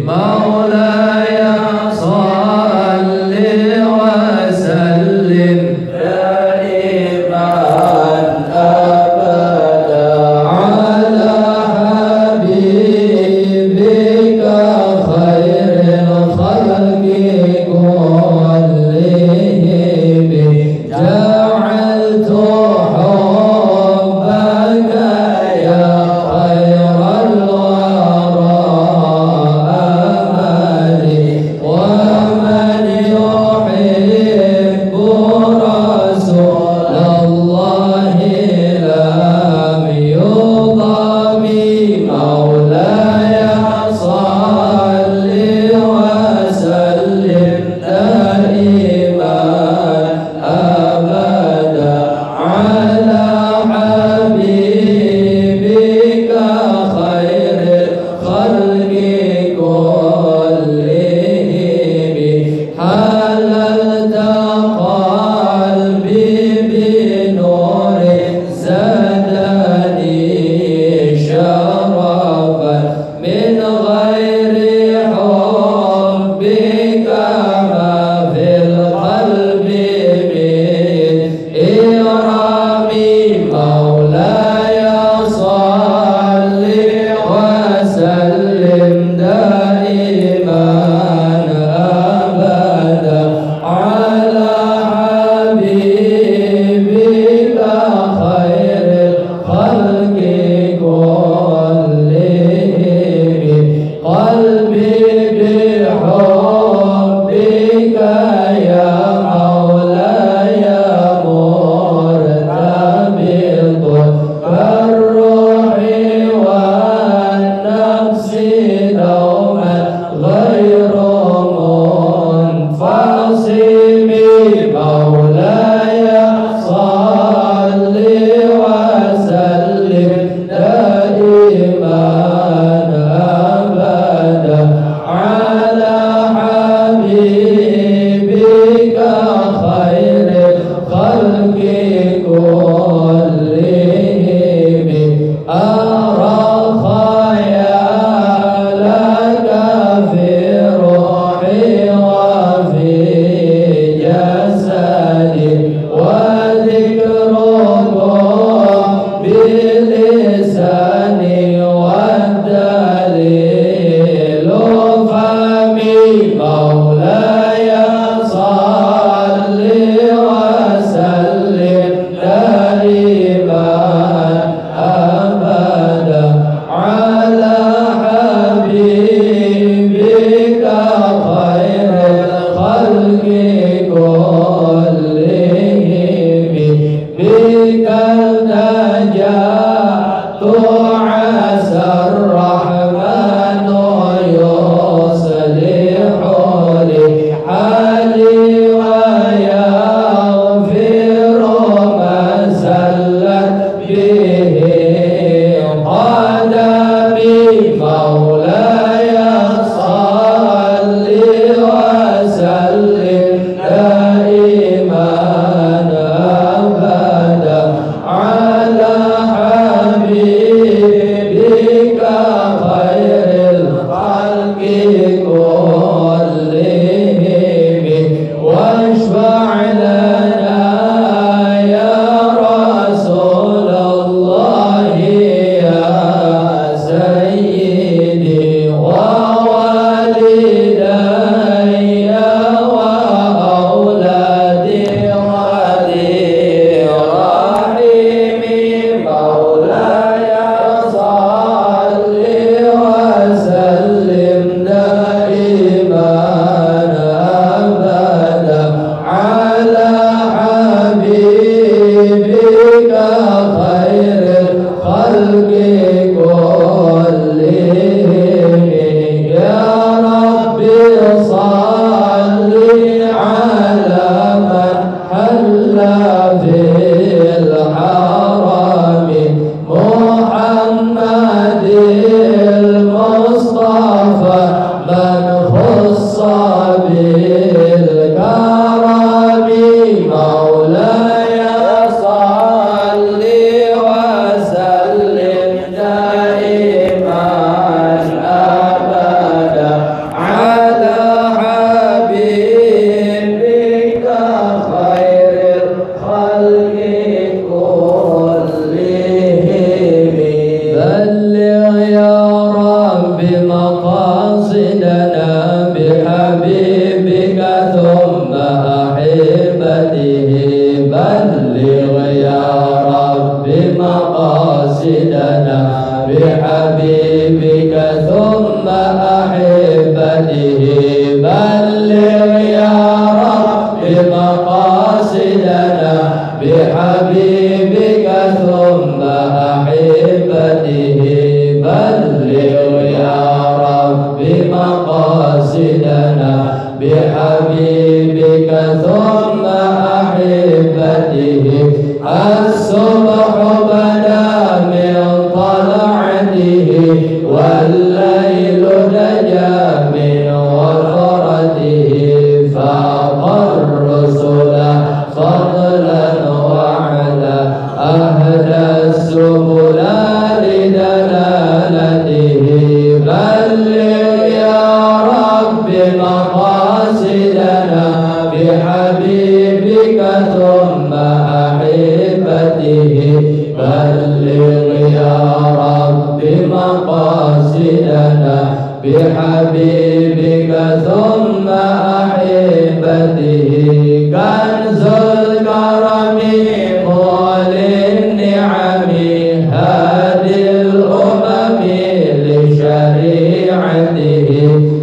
Maulaya salli wa sallim daiman abada ala habibika khairil khalqi مولاي صل وسلم دائما أبدا على حبيبك خير الخلق كلهم بك النجاة عسى الرحمن يصلح لي حالي ويغفر ما زلت به قدمي مولاي صل وسلم دائما أبدا على حبيبك خير الخلق كلهم واشفع لنا يا رسول الله يا سيدي ووالدي وأولادي ولي رحمي مولاي صل وسلم دائما أبدا على حبيبك خير الخلق كلهم يا ربي صل على من حل في الحرم محمد المصطفى من خص بالكرم مولاي صل وسلم دائما أبدا على حبيبك خير الخلق كلهم بلغ يا رب مقاصدنا بحبيبك ثم أحبته بلغ يا رب مقاصدنا بحبيبك ثم أحبته بلغ يا رب مقاصدنا بحبيبك ثم أحبته بلغ يا رب مقاصدنا بحبيبك ثم أحبته الصبح بدا من طلعته والليل نجا من وفرته فاق الرسل فضلا وعلا أهدى السبل لدلالته بلغ يا رب مقاصدنا بحبيبك ثم أحبته بلغ يا رب مقاصدنا بحبيبك ثم أحبته كنز الكرم مولي النعم هادي الأمم لشريعته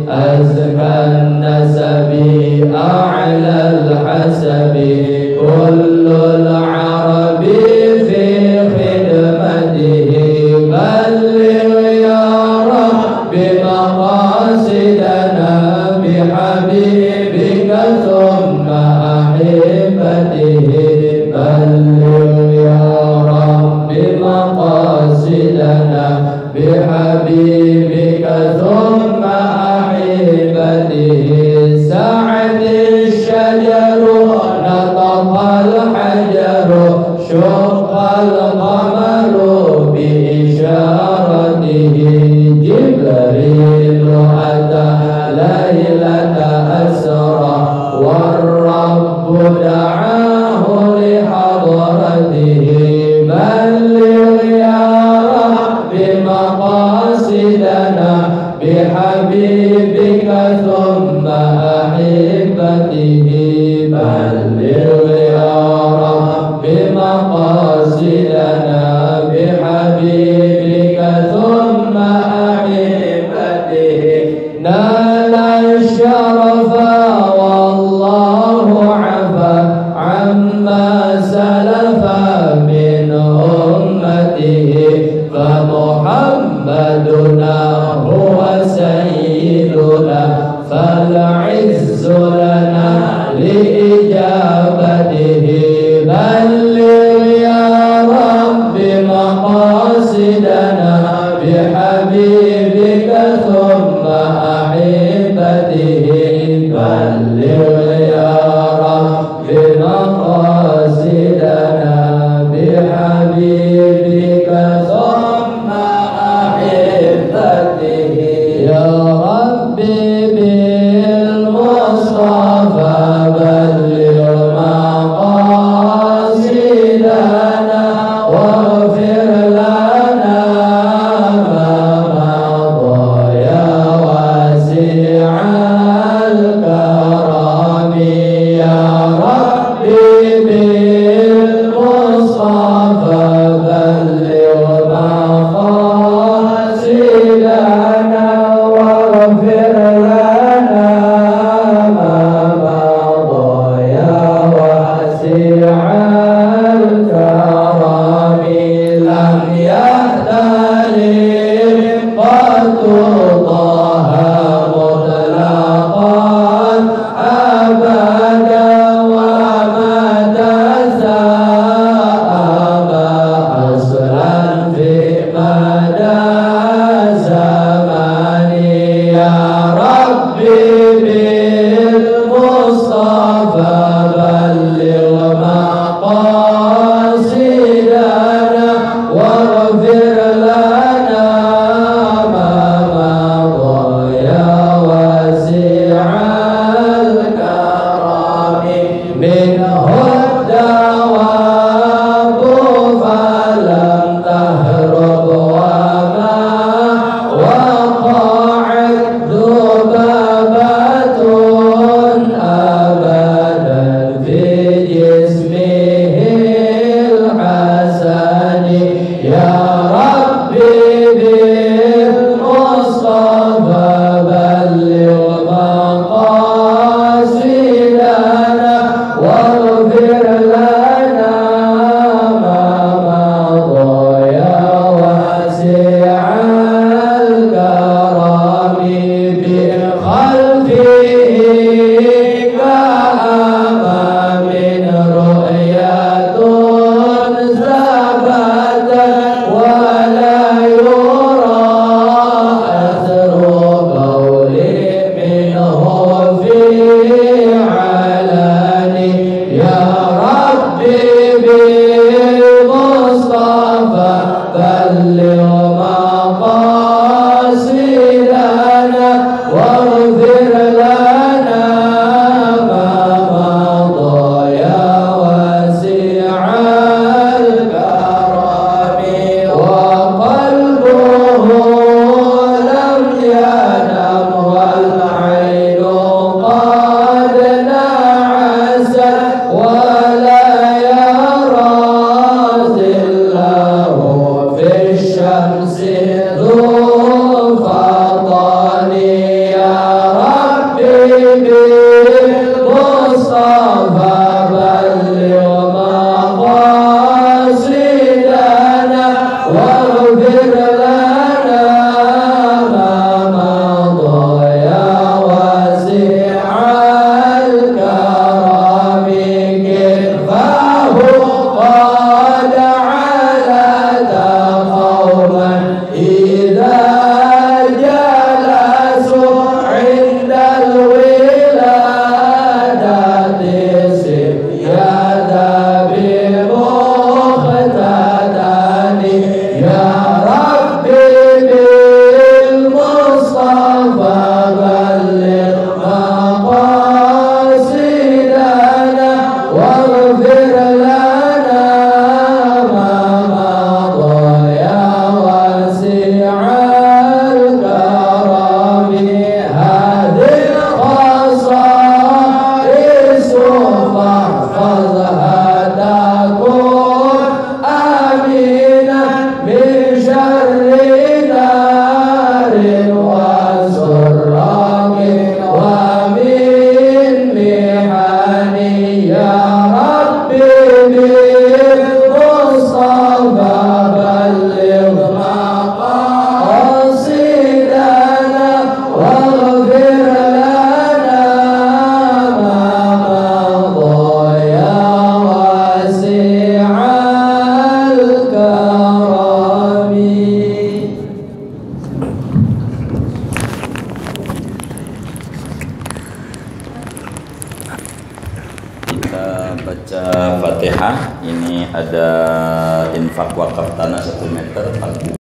أزكى النسب أعلى الحسب كل العرب في خدمته بلغ يا رب مقاصدنا بحبيبك ثم أحبته بلغ يا رب مقاصدنا بحبيبك ثم أحبته سعد بإجابته بلغ يا رب مقاصدنا بحبيبك ثم أحبته بلغ يا رب مقاصدنا بحبيبك ثم أحبته يا ربي بالمصطفى بلغ مقاصدنا واغفر لنا ما مضى يا واسع الكرم يا ربي بالمصطفى بلغ مقاصدنا واغفر لنا ما مضى يا واسع الكرم لم يختلف قط طه مطلقا أبدا وما تساءم أصلا في مدى زمان يا ربي بالمصطفى بلغ مقاصدنا واغفر لنا ما مضى يا واسع الكرم منه الدواب فلم تهرب وما وقعت ذبابة أبدا في جسمه الحسن يا ربي بالمصطفى بلغ مقاصدنا واغفر لنا ما مضى يا واسع الكرم بخلفه كأمام رؤية ثبت ولا يرى أثر قول منه في علن يا ربي بالمصطفى بلغ مقاصدنا واغفر لنا baca Fatihah. Ini ada infak wakaf tanah 1 meter